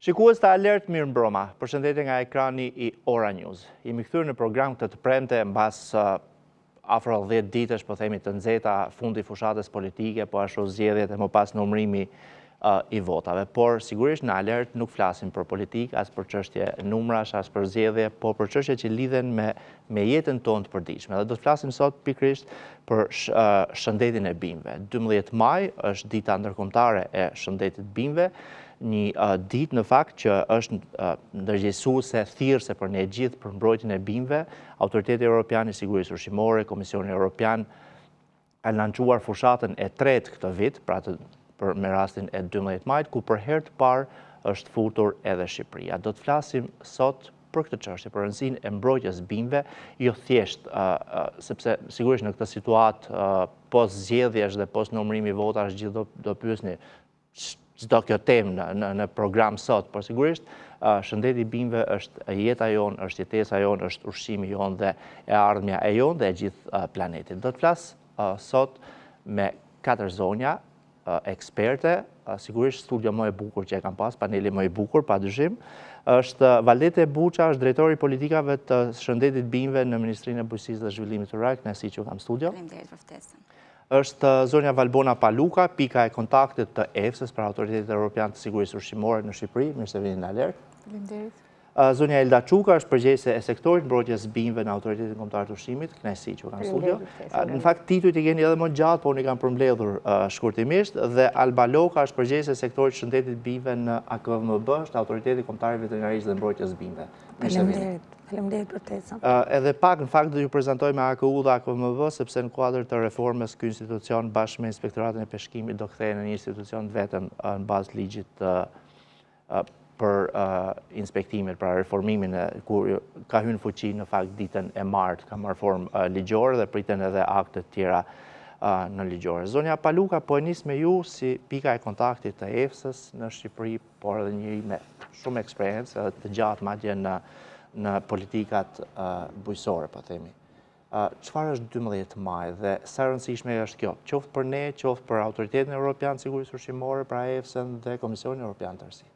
Shikues të Alert, mirë mbroma. Përshëndetje nga ekrani I Ora News. Jemi kthyer në program të premte mbas afro 10 ditësh, po themi të nxehta, fundi fushatës politike, po ashtu zgjedhjet e më pas numërimi I votave. Por sigurisht në Alert nuk flasim për politikë, as për çështje numrash, as për zgjedhje, po për çështje që lidhen me jetën tonë të përditshme. Dhe do të flasim sot pikërisht për shëndetin e bimëve. 12 maj është dita ndërkombëtare e shëndetit bimëve, një ditë në fakt që është ndërgjegjësuese thirrse për ne gjithë për mbrojtjen e bimëve. Autoriteti Evropian I Sigurisë Ushqimore, Komisioni Evropian ka lançuar fushatën e tretë këtë vit, pra me rastin e 12 majit, ku për herë të parë është futur edhe Shqipëria. Do të flasim sot për këtë çështje, për rëndësinë e mbrojtjes bimëve, jo thjesht sepse sigurisht në këtë situatë post zgjedhjesh dhe post numërimi votash gjithë do pyesni çdo kjo temë në program sot, por sigurisht shëndeti I bimëve është jeta jonë, është jetesa jonë, është ushqimi jonë dhe e ardhmja e jonë dhe e gjithë planetit. Do të flas sot me 4 zonja eksperte, sigurisht studio më e bukur që e kam pas, paneli më I bukur, padyshim, është Valdete Buça, është drejtori I politikave të shëndetit bimëve në Ministrinë e Bujqësisë dhe Zhvillimit Rural, kënaqësi që kam studio. Faleminderit për ftesën. Është zonja Valbona Paluka, pika e kontaktit të EFSA-s për Autoritetin Evropian të Sigurisë Ushqimore në Shqipëri, mirë se vini në Alert. Faleminderit. Zonja Elda Çuka është përgjegjëse e sektorit mbrojtjes bimëve në Autoritetin Kombëtar të Ushqimit, kënaqësi që kam studio. Në fakt titujt I keni edhe më gjatë, por unë kam përmbledhur shkurtimisht, dhe Alba Loka është përgjegjëse e sektorit shëndetit bimëve në AKVMB, është Autoriteti Kombëtar I Veterinarisë dhe Mbrojtjes Bimëve. Faleminderit për ftesën. Edhe pak në fakt do ju prezantoj me AKU dhe AKVMB, sepse në kuadër të reformës ky institucion bashkë me Inspektoratin e Peshqimit do kthehen në një institucion vetëm në bazë ligjit për inspektimin, pra reformimin kur ka hyrë në fuqi në fakt ditën e martë, ka marrë formë ligjore dhe priten edhe akte të tjera në ligjore. Zonja Paluka, po e nis me ju si pika e kontaktit të EFSA-s në Shqipëri, por edhe njëri me shumë eksperiencë të gjatë madje në politikat bujqësore, po themi. Çfarë është 12 maj dhe sa rëndësishme është kjo, qoftë për ne, qoftë për Autoritetin Evropian të Sigurisë Ushqimore, pra EFSA-n dhe Komisionin Evropian të Tërësi?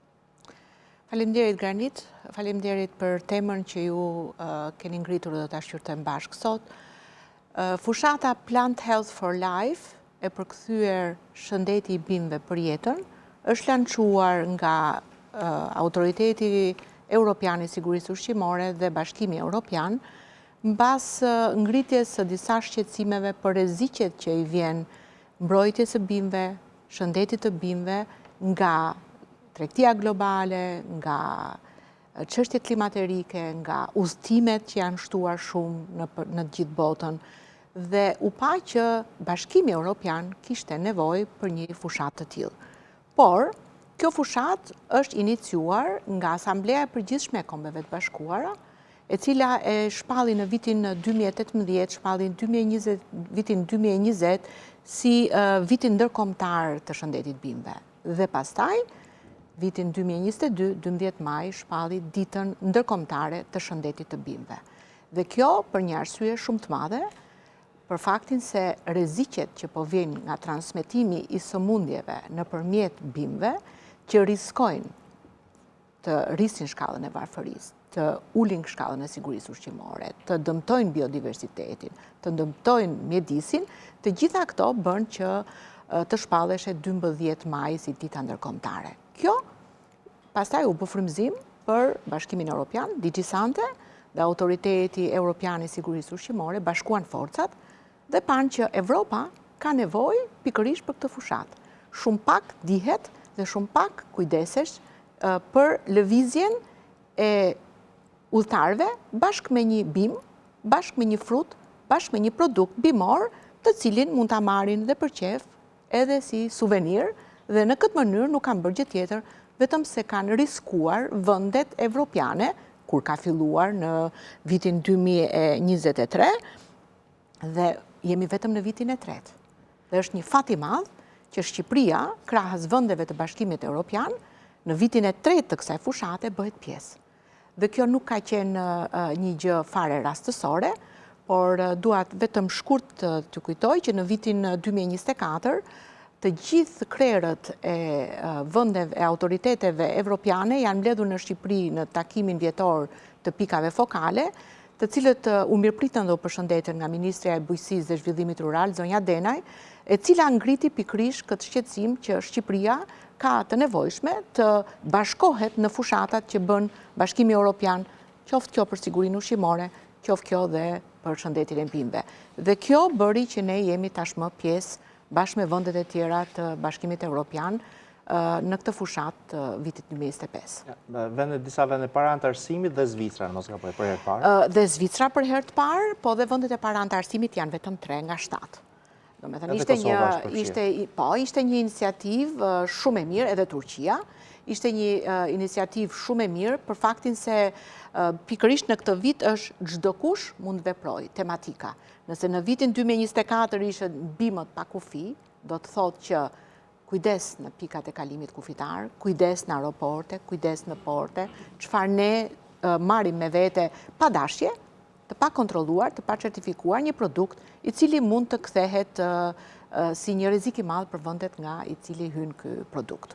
Faleminderit Granit, faleminderit për temën që ju keni ngritur dhe ta shqyrtojmë bashkë sot. Fushata Plant Health for Life e përkthyer shëndeti I bimëve për jetën, është lançuar nga Autoriteti Evropian I Sigurisë Ushqimore dhe Bashkimi Evropian, mbas ngritjes së disa shqetësimeve për rreziqet që I vjen mbrojtjes së bimëve, shëndetit të bimëve nga tregtia globale, nga çështjet klimaterike, nga udhëtimet që janë shtuar shumë në gjithë botën, dhe u pa që Bashkimi Evropian kishte nevojë për një fushatë të tillë. Por kjo fushatë është iniciuar nga Asamblea e Përgjithshme e Kombeve të Bashkuara, e cila e shpalli në vitin 2018, shpalli në vitin 2020 si vitin ndërkombëtar të shëndetit bimëve. Dhe pastaj vitin 2022, 12 maj, shpalli ditën ndërkombëtare të shëndetit të bimëve. Dhe kjo për një arsye shumë të madhe, për faktin se rreziqet që po vijnë nga transmetimi I sëmundjeve nëpërmjet bimëve, që riskojnë të rrisin shkallën e varfërisë, të ulin shkallën e sigurisë ushqimore, të dëmtojnë biodiversitetin, të dëmtojnë mjedisin, të gjitha këto bën që të shpalleshe 12 maj si dita ndërkombëtare. Kjo pastaj u bë frymëzim për Bashkimin Evropian, DG Sante dhe Autoriteti Evropian I Sigurisë Ushqimore bashkuan forcat dhe panë që Evropa ka nevojë pikërisht për këtë fushatë. Shumë pak dihet dhe shumë pak kujdesesh për lëvizjen e udhëtarëve bashkë me një bimë, bashkë me një frut, bashkë me një produkt bimor, të cilin mund ta marrin dhe për qef, edhe si suvenir, dhe në këtë mënyrë nuk kanë bërë gjë tjetër, vetëm se kanë riskuar vendet evropiane, kur ka filluar në vitin 2023, dhe jemi vetëm në vitin e tretë. Dhe është një fat I madh që Shqipëria, krahas vendeve të Bashkimit Evropian, në vitin e tretë të kësaj fushate bëhet pjesë. Dhe kjo nuk ka qenë një gjë fare rastësore, por duat vetëm shkurt të kujtoj që në vitin 2024 të gjithë krerët e vendeve e autoriteteve evropiane janë mbledhur në Shqipëri në takimin vjetor të pikave fokale, të cilët u mirëpritën dhe u përshëndetën nga Ministrja e Bujqësisë dhe Zhvillimit Rural, zonja Denaj, e cila ngriti pikërisht këtë shqetësim që Shqipëria ka të nevojshme të bashkohet në fushatat që bën Bashkimi Evropian, qoftë kjo për sigurinë ushqimore, qoftë kjo dhe për shëndetin e bimëve. Dhe kjo bëri që ne jemi tashmë pjesë bashkë me vendet e tjera të Bashkimit Evropian në këtë fushat vitit 2025. Disa vende para antarësimit dhe Zvicra, mos ka për herë të parë? Dhe Zvicra për herë të parë, po dhe vendet e para antarësimit janë vetëm 3 nga 7. Ishte një iniciativë shumë e mirë, edhe Turqia, ishte një iniciativë shumë e mirë për faktin se pikërisht në këtë vit është çdo kush mund veproj tematika. Nëse në vitin 2024 ishte bimët pa kufi, do të thotë që kujdes në pikat e kalimit kufitar, kujdes në aeroporte, kujdes në porte, çfarë ne marrim me vete pa dashje, të pa kontrolluar, të pa certifikuar një produkt i cili mund të kthehet si një rrezik i madh për vendet nga i cili hyn ky produkt.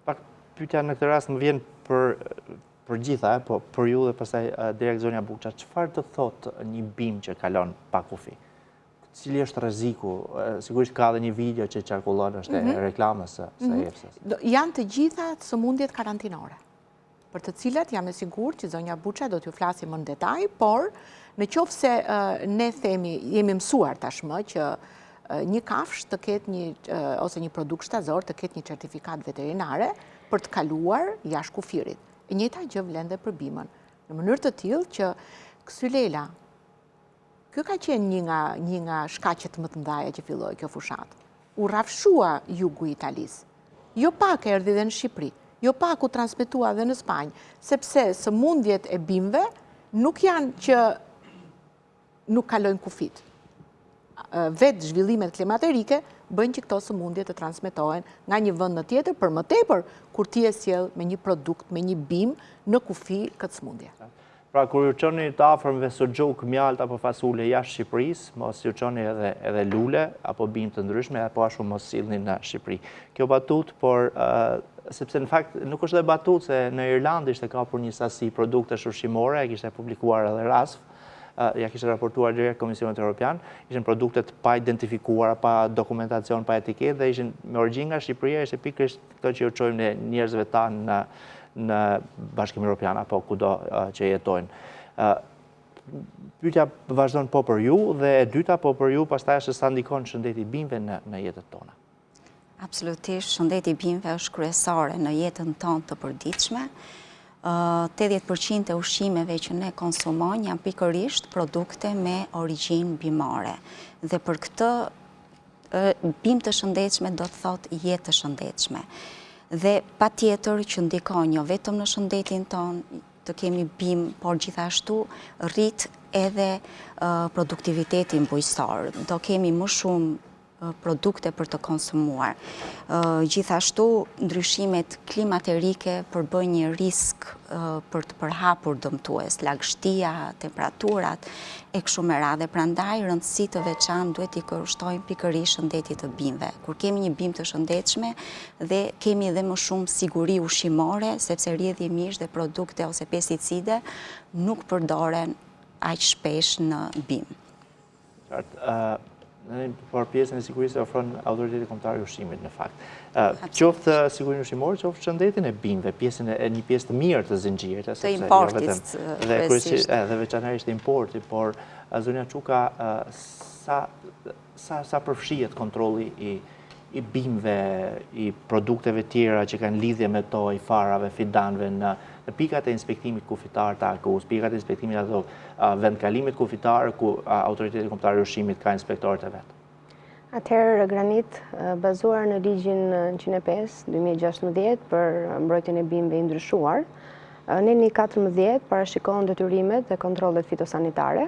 Pak pyetja në këtë rast më vjen për gjitha, po për ju dhe pastaj direkt zonja Buçha, çfarë të thotë një bim që kalon pa kufi? Cili është rreziku? Sigurisht ka edhe një video që qarkullon, është reklamës së EFSA-s. Janë të gjitha sëmundjet karantinore, për të cilat jam e sigurt që zonja Buçha do t'ju flasim më në detaj, por në qoftë se ne jemi mësuar tashmë që një kafsh të ketë ose një produkt shtazor të ketë një certifikat veterinare për të kaluar jashtë kufirit. E njëjta gjë vlen dhe për bimën, në mënyrë të tillë që Ksylela, kjo ka qenë një nga shkaqet më të mëdha që filloi kjo fushat. U rrafshua jugu i Italisë. Jo pak erdhi dhe në Shqipëri, jo pak u transmetua dhe në Spanjë, sepse sëmundjet e bimëve nuk janë që nuk kalojnë kufit. Vetë zhvillimet klimaterike bëjnë që këto sëmundje të transmetohen nga një vend në tjetër, për më tepër kur ti e sjell me një produkt, me një bimë në kufi këtë sëmundje. Pra, kur ju qoni të afërmve soxhuk, mjalt apo fasule jashtë Shqipërisë, mos ju qoni edhe lule apo bimë të ndryshme, apo ashtu mos sillni në Shqipëri. Kjo batut, por sepse në fakt nuk është dhe batut se në Irlandë ishte kapur një sasi produktesh ushqimore, e kishte publikuar edhe RASF, ja kishte raportuar direkt Komisionit Evropian, ishin produktet pa identifikuara, pa dokumentacion, pa etiketë, dhe ishin me origjinë nga Shqipëria, ishte pikërisht këto që ju çojmë ne njerëzve tanë në Bashkimin Evropian apo kudo që jetojnë. Pyetja vazhdon po për ju, dhe e dyta po për ju, pastaj është sa ndikon shëndeti i bimëve në jetën tona. Absolutisht, shëndeti i bimëve është kryesore në jetën tonë të përditshme. 80% e ushqimeve që ne konsumojmë janë pikërisht produkte me origjinë bimore. Dhe për këtë bimë të shëndetshme do të thotë jetë të shëndetshme. Dhe pa tjetër që ndikon jo vetëm në shëndetin tonë të kemi bimë, por gjithashtu rrit edhe produktivitetin bujqësor. Do kemi më shumë produkte për të konsumuar. Gjithashtu, ndryshimet klimaterike përbëjnë një risk për të përhapur dëmtues, lagështia, temperaturat, e kështu me radhë. Prandaj rëndësi të veçantë duhet i kushtojmë pikërisht shëndetit të bimëve. Kur kemi një bimë të shëndetshme dhe kemi edhe më shumë siguri ushqimore, sepse rrjedhimisht dhe produkte ose pesticide nuk përdoren aq shpesh në bimë. Por pjesën e sigurisë e ofron Autoriteti Kombëtar i Ushqimit në fakt. Qoftë sigurinë ushqimore, qoftë shëndetin e bimëve, një pjesë të mirë të zinxhirit, të importit, dhe veçanërisht të importit, por zonja Çuka, sa përfshihet kontrolli i bimëve, i produkteve tjera që kanë lidhje me to, i farave, fidanëve, në pikat e inspektimit kufitar të AKU-s, pikat e inspektimit ato vendkalimit kufitar, ku Autoriteti Kombëtar i Ushqimit ka inspektorët e vetë. Atëherë, Granit, bazuar në ligjin 105/2016 për mbrojtjen e bimëve i ndryshuar, në 2014 parashikohen detyrimet dhe kontrollet fitosanitare,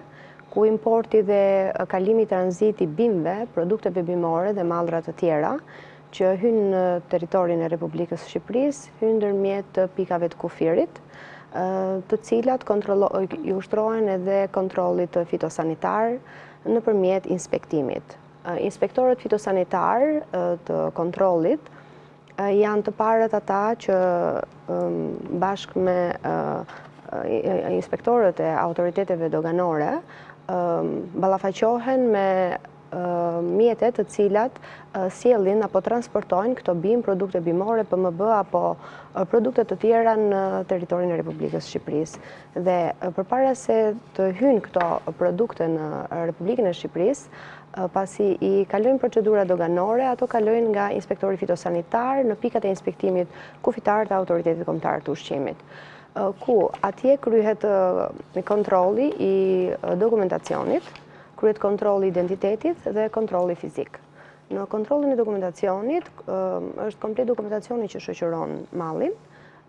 ku importi dhe kalimi tranzit i bimëve, produkteve bimore dhe mallra të tjera që hynë në territorin e Republikës së Shqipërisë, hynë ndërmjet pikave të kufirit, të cilat i ushtrohen edhe kontrollit fitosanitar nëpërmjet inspektimit. inspektorët fitosanitar të kontrollit janë të parët ata që bashkë me inspektorët e autoriteteve doganore ballafaqohen me mjetet të cilat sjellin apo transportojnë këto produkte bimore, PMB apo produkte të tjera në territorin e Republikës Shqipërisë. Dhe përpara se të hyjnë këto produkte në Republikën e Shqipërisë, pasi i kalojnë procedura doganore, ato kalojnë nga inspektori fitosanitar në pikat e inspektimit kufitar të autoritetit kombëtar të ushqimit, ku atje kryhet kontrolli i dokumentacionit, kryhet kontrolli i identitetit dhe kontrolli fizik. Në kontrollin e dokumentacionit është komplet dokumentacioni që shoqëron mallin,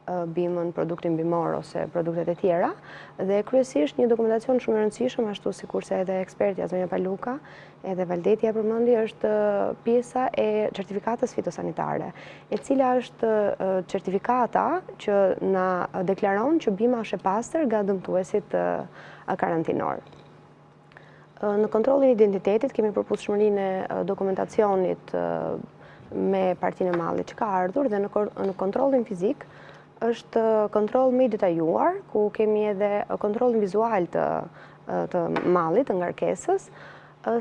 bimën, produktin bimor ose produktet e tjera, dhe kryesisht një dokumentacion shumë i rëndësishëm, ashtu sikurse edhe ekspertja zonja Paluka edhe Valdeti përmendi, është pjesa e certifikatës fitosanitare, e cila është certifikata që na deklaron që bima është e pastër nga dëmtuesit karantinor. Në kontrollin e identitetit kemi përputhshmërinë e dokumentacionit me partinë e mallit që ka ardhur, dhe në kontrollin fizik është kontroll më i detajuar, ku kemi edhe kontrollin vizual të mallit, të ngarkesës,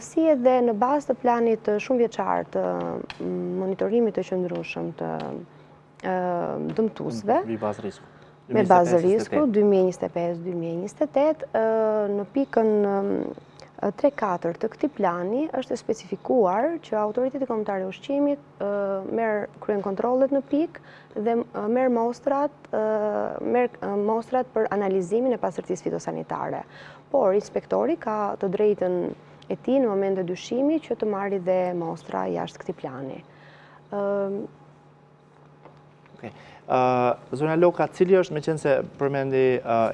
si edhe në bazë të planit shumë vjeçar të monitorimit të qëndrueshëm të dëmtuesve. Me bazë risku 2025-2028, në pikën 3-4 të këtij plani është specifikuar që autoriteti kombëtar i ushqimit kryen kontrollet në pikë dhe merr mostrat për analizimin e pastërtisë fitosanitare. Por inspektori ka të drejtën e tij në moment të dyshimit që të marrë dhe mostra jashtë këtij plani. Zonja Loka, cili është, me qenë se përmendi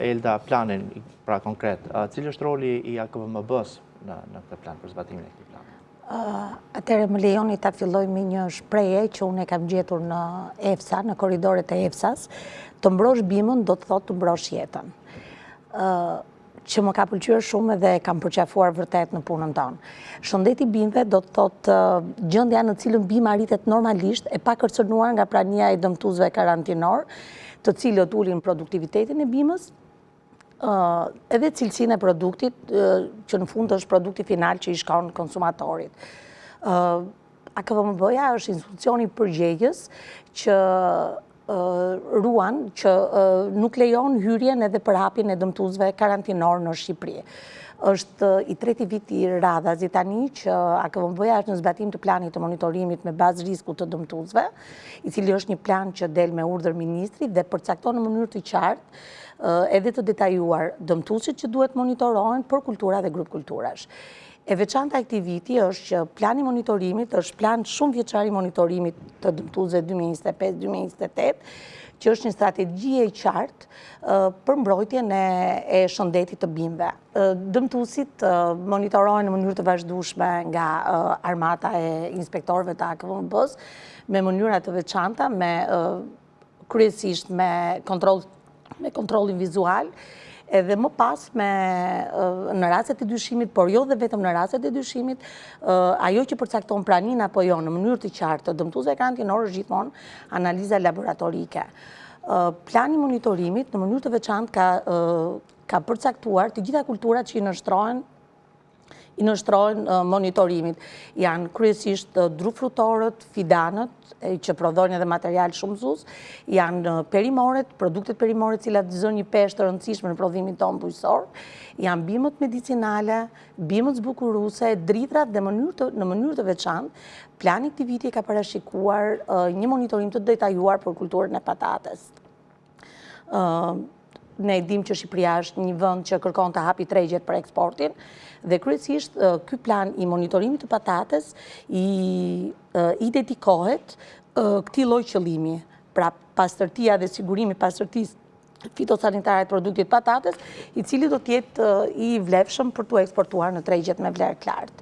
Elda planin, pra konkret, cili është roli i AKVMB-s në këtë plan, për zbatimin e këtij plani? Atëherë më lejoni ta filloj me një shprehje që unë e kam gjetur në EFSA, në korridoret e EFSA-s, të mbrosh bimën do të thotë të mbrosh jetën. Që më ka pëlqyer shumë dhe kam përqafuar vërtet në punën tonë. Shëndeti i bimëve do të thotë gjendja në cilën bima arritet normalisht e pa kërcënuar nga prania e dëmtuesve karantinor, të cilët ulin produktivitetin e bimës, edhe cilësinë e produktit, që në fund është produkti final që i shkon konsumatorit. AKVMB-ja është institucioni përgjegjës që ruan, që nuk lejon hyrjen edhe përhapjen e dëmtuesve karantinor në Shqipëri. Është i treti vit i radhës i tani që AKVMB-ja është në zbatim të planit të monitorimit me bazë risku të dëmtuesve, i cili është një plan që del me urdhër ministri dhe përcakton në mënyrë të qartë edhe të detajuar dëmtuesit që duhet monitorohen për kultura dhe grup kulturash. E veçanta e këtij viti është që plani monitorimit është plan shumë vjeçar i monitorimit të dëmtuesve 2025-2028, që është një strategji e qartë për mbrojtjen e shëndetit të bimëve. Dëmtuesit monitorohen në mënyrë të vazhdueshme nga armata e inspektorëve të AKVMB-s me mënyra të veçanta, kryesisht me kontrollin vizual, edhe më pas në rastet e dyshimit, por jo dhe vetëm në rastet e dyshimit, ajo që përcakton pranin apo jo në mënyrë të qartë të dëmtuesve karantinor është gjithmonë analiza laboratorike. Plani monitorimit në mënyrë të veçantë ka përcaktuar të gjitha kulturat që i nështrojnë monitorimit. Janë kryesisht drufrutorët, fidanët, që prodhojnë edhe material shumësues, janë perimoret, produktet perimore cilat zënë një peshë të rëndësishme në prodhimin tonë bujqësor, janë bimët medicinale, bimët zbukuruse, dritrat, dhe në mënyrë të veçantë, plani këtij viti ka parashikuar një monitorim të detajuar për kulturën e patates. Ne dim që Shqipëria është një vend që kërkon të hapi tregjet për eksportin, dhe kryesisht ky plan i monitorimit të patates i dedikohet këtij lloj qëllimi, pra pastërtia dhe sigurimi pastërtisë fitosanitare të produktit patates, i cili do të jetë i vlefshëm për t'u eksportuar në tregjet me vlerë të lartë.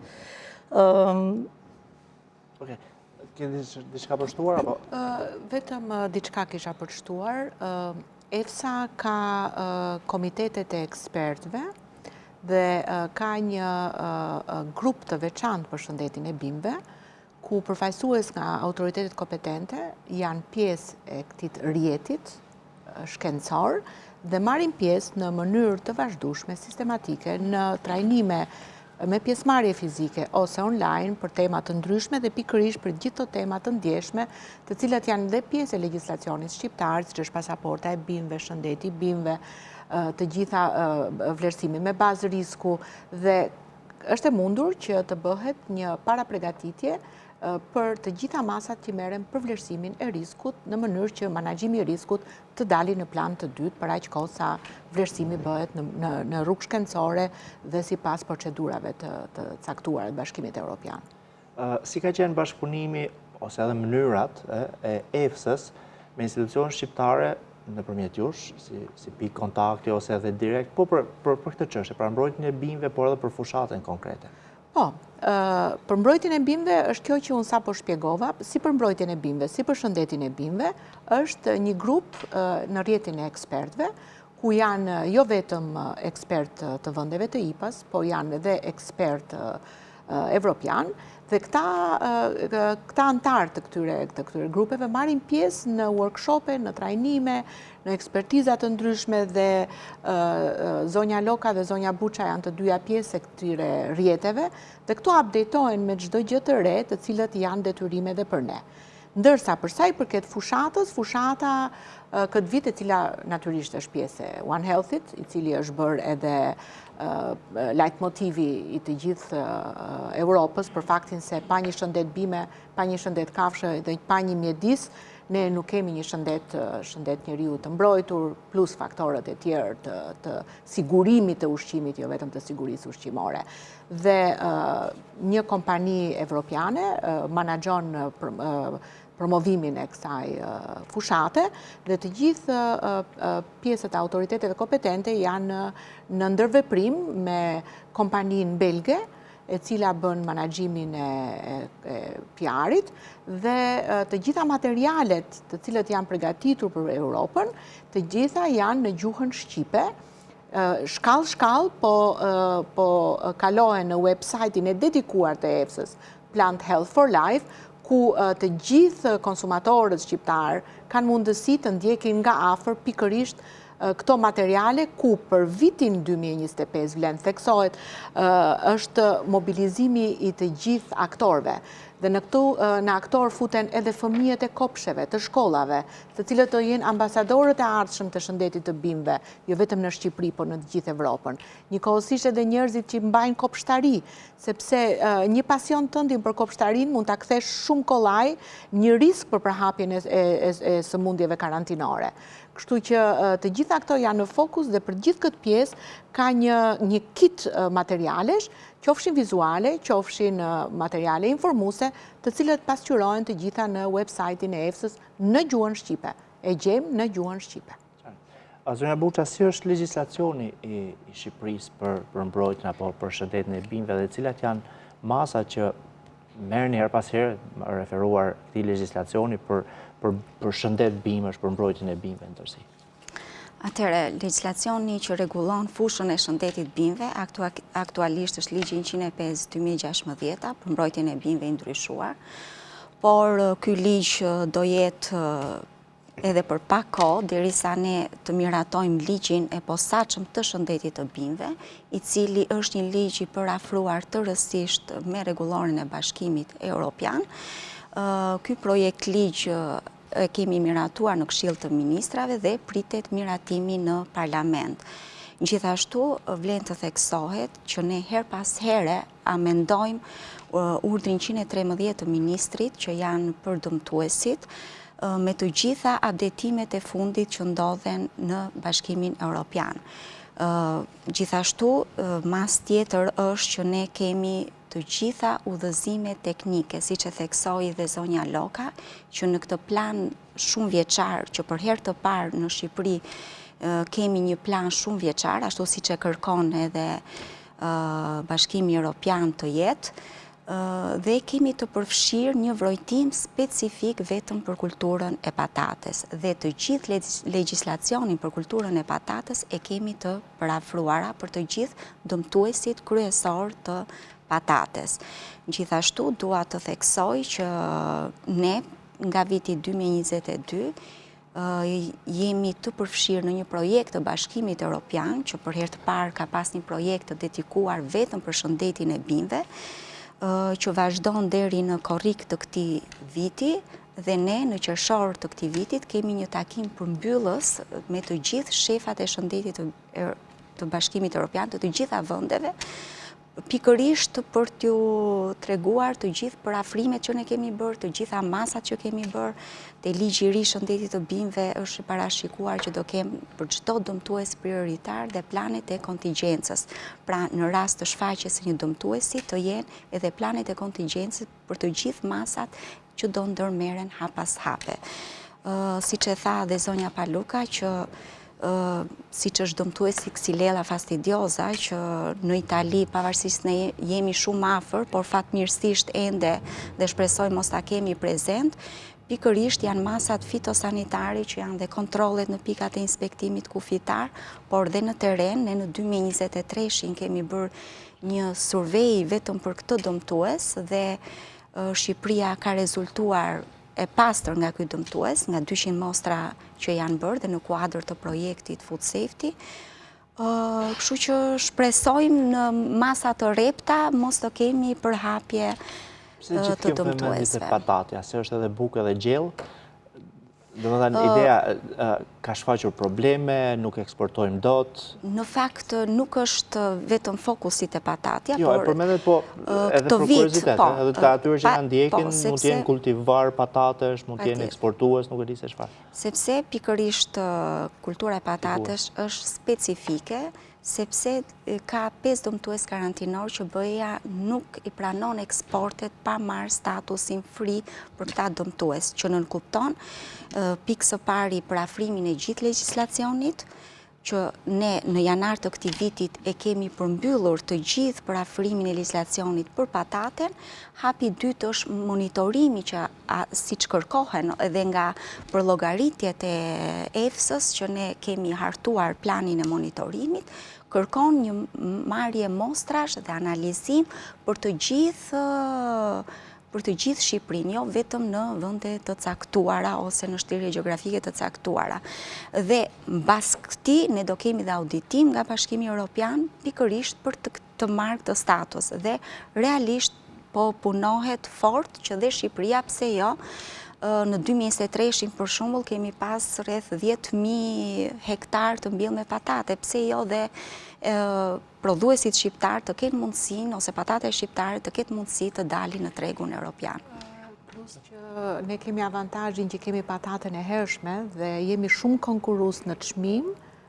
Okej. Ke diçka për shtuar apo? Vetëm diçka kisha për shtuar. EFSA ka komitetet e ekspertëve dhe ka një grup të veçantë për shëndetin e bimëve, ku përfaqësues nga autoritetet kompetente janë pjesë e këtij rrjetit shkencor dhe marrin pjesë në mënyrë të vazhdueshme, sistematike në trajnime me pjesëmarrje fizike ose online për tema të ndryshme dhe pikërisht për gjithë të tema të ndjeshme, të cilat janë dhe pjesë e legjislacionit shqiptar, siç është pasaporta e bimëve, shëndeti i bimëve, të gjitha vlerësimi me bazë risku, dhe është e mundur që të bëhet një parapregatitje për të gjitha masat që merren për vlerësimin e riskut në mënyrë që menaxhimi i riskut të dalë në plan të dytë për aq kohë sa vlerësimi bëhet në rrugë shkencore dhe sipas procedurave të caktuara të Bashkimit Evropian. Si ka qenë bashkëpunimi ose edhe mënyrat e EFSA-s me institucionet shqiptare nëpërmjet jush, si pikë kontakti ose edhe direkt, po për këtë çështje, pra mbrojtjen e bimëve, por edhe për fushatën konkrete? Po, për mbrojtjen e bimëve është kjo që unë sapo shpjegova, si për mbrojtjen e bimëve, si për shëndetin e bimëve, është një grup në rrjetin e ekspertëve, ku janë jo vetëm ekspertë të vendeve të IPA-s, po janë edhe ekspertë evropian, dhe këta antarë të këtyre grupeve marrin pjesë në workshope, në trajnime, në ekspertizat të ndryshme, dhe zonja Loka dhe zonja Buça janë të dyja pjesë e këtyre rrjeteve, dhe këto updatohen me çdo gjë të re, të cilët janë detyrime dhe për ne. Ndërsa për sa i përket fushatës, fushata këtë vit, e cila natyrisht është pjesë e One Healthit, i cili është bërë edhe leitmotivi i të gjithë Europës për faktin se pa një shëndet bime, pa një shëndet kafshë dhe pa një mjedis, ne nuk kemi një shëndet njeriu të mbrojtur, plus faktorët e tjerë të sigurimit të ushqimit, jo vetëm të sigurisë ushqimore. Dhe një kompani evropiane menaxhon promovimin e kësaj fushate, dhe të gjithë pjesët e autoriteteve kompetente janë në ndërveprim me kompaninë belge, e cila bën menaxhimin e PR-it, dhe të gjitha materialet të cilët janë përgatitur për Europën, të gjitha janë në gjuhën shqipe, shkallë, po kalohen në website-in e dedikuar të EFSA-s, Plant Health for Life, ku të gjithë konsumatorët shqiptar kanë mundësi të ndjekin nga afër pikërisht këto materiale, ku për vitin 2025 vlen theksohet është mobilizimi i të gjithë aktorëve. Dhe në aktor futen edhe fëmijët e kopsheve, të shkollave, të cilët të jenë ambasadorët e ardhshëm të shëndetit të bimëve, jo vetëm në Shqipëri, por në të gjithë Evropën. Njëkohësisht edhe njerëzit që mbajnë kopshtari, sepse një pasion tëndin për kopshtarin mund ta kthesh shumë kollaj një risk për përhapjen e sëmundjeve karantinore. Kështu që të gjitha këto janë në fokus, dhe për gjithë këtë pjesë ka një kit materialesh, qofshin vizuale, qofshin materiale informuese, të cilët pasqyrohen të gjitha në website-in e EFSA-s në gjuhën shqipe. E gjejmë në gjuhën shqipe. Zonja Buça, si është legjislacioni i Shqipërisë për mbrojtjen apo për shëndetin e bimëve, dhe cilat janë masat që merrni her pas here referuar këtij legjislacioni për shëndet bimësh, për mbrojtjen e bimëve në tërësi? Atëherë, legjislacioni që rregullon fushën e shëndetit bimëve aktualisht është ligji 105/2016 për mbrojtjen e bimëve i ndryshuar, por ky ligj do jetë edhe për pak kohë, derisa ne të miratojmë ligjin e posaçëm të shëndetit të bimëve, i cili është një ligj i përafruar tërësisht me rregullorin e Bashkimit Evropian. Ky projekt ligj e kemi miratuar në Këshill të Ministrave dhe pritet miratimi në Parlament. Gjithashtu vlen të theksohet që ne her pas here amendojmë urdhrin 113 të ministrit që janë përdëmtuesit me të gjitha updatimet e fundit që ndodhen në Bashkimin Evropian. Gjithashtu, mas tjetër është që ne kemi të gjitha udhëzime teknike, si që theksoi dhe zonja Loka, që në këtë plan shumë vjeçar, që për herë të parë në Shqipëri kemi një plan shumë vjeçar, ashtu si që kërkon edhe Bashkimi Evropian të jetë, dhe kemi të përfshirë një vrojtim specifik vetëm për kulturën e patates. Dhe të gjithë legjislacionin për kulturën e patates e kemi të parafruara për të gjithë dëmtuesit kryesor të patates. Gjithashtu, dua të theksoj që ne, nga viti 2022, jemi të përfshirë në një projekt të Bashkimit Evropian, që për herë të parë ka pas një projekt të dedikuar vetëm për shëndetin e bimëve, që vazhdon deri në korrik të këtij viti, dhe ne në qershor të këtij vitit kemi një takim përmbyllës me të gjithë shefat e shëndetit të Bashkimit Evropian të gjitha vendeve, pikërisht për t'ju treguar të gjithë parafrimet që ne kemi bërë, të gjitha masat që kemi bërë, te ligji i ri shëndetit të bimëve është parashikuar që do kemë për çdo dëmtues prioritar dhe planet e kontingjencës. Pra, në rast të shfaqjes së një dëmtuesi të jenë edhe planet e kontingjencës për të gjithë masat që do ndërmeren hap pas hape. Siç e tha dhe zonja Paluka që si që është dëmtuesi Xylella fastidiosa, që në Itali, pavarësisht ne jemi shumë afër, por fatmirësisht ende dhe shpresoj mos ta kemi prezent, pikërisht janë masat fitosanitare që janë dhe kontrollet në pikat e inspektimit kufitar, por dhe në teren, ne në 2023 kemi bërë një survej vetëm për këtë dëmtues dhe Shqipëria ka rezultuar e pastër nga ky dëmtues, nga 200 mostra që janë bërë dhe në kuadër të projektit Food Safety. Kështu që shpresojmë në masa të repta mos të kemi përhapje të dëmtuesve. Se patatja, se është edhe bukë edhe gjellë, do të thënë ideja ka shfaqur probleme, nuk eksportojmë dot. Në fakt nuk është vetëm fokusi te patatja, por përmendet edhe për kuriozitet, edhe të atyre që na ndjekin mund të jenë kultivar patatesh, mund të jenë eksportues, nuk e di se çfarë. Sepse pikërisht kultura e patatesh është specifike, sepse ka 5 dëmtues karantinor që BE-ja nuk i pranon eksportet pa marrë statusin free për këta dëmtues, që nënkupton pikë së pari për afrimin e gjithë legjislacionit, që ne në janar të këtij vitit e kemi përmbyllur të gjithë për afrimin e legjislacionit për pataten. Hapi i dytë është monitorimi që siç kërkohen edhe nga përllogaritjet e EFSA-s që ne kemi hartuar planin e monitorimit, kërkon një marrje mostrash dhe analizim për të gjithë Shqipërinë, jo vetëm në vende të caktuara ose në shtirje gjeografike të caktuara. Dhe mbas këtij ne do kemi dhe auditim nga Bashkimi Evropian pikërisht për të marrë këtë status dhe realisht po punohet fort që dhe Shqipëria, pse jo, në 2023 për shembull kemi pas rreth 10.000 hektar të mbyllë me patate, pse jo dhe prodhuesit shqiptar të ketë mundësinë ose patate shqiptare të ketë mundësi të dalin në tregun evropian. Plus që ne kemi avantazhin që kemi pataten e hershme dhe jemi shumë konkurrues në çmim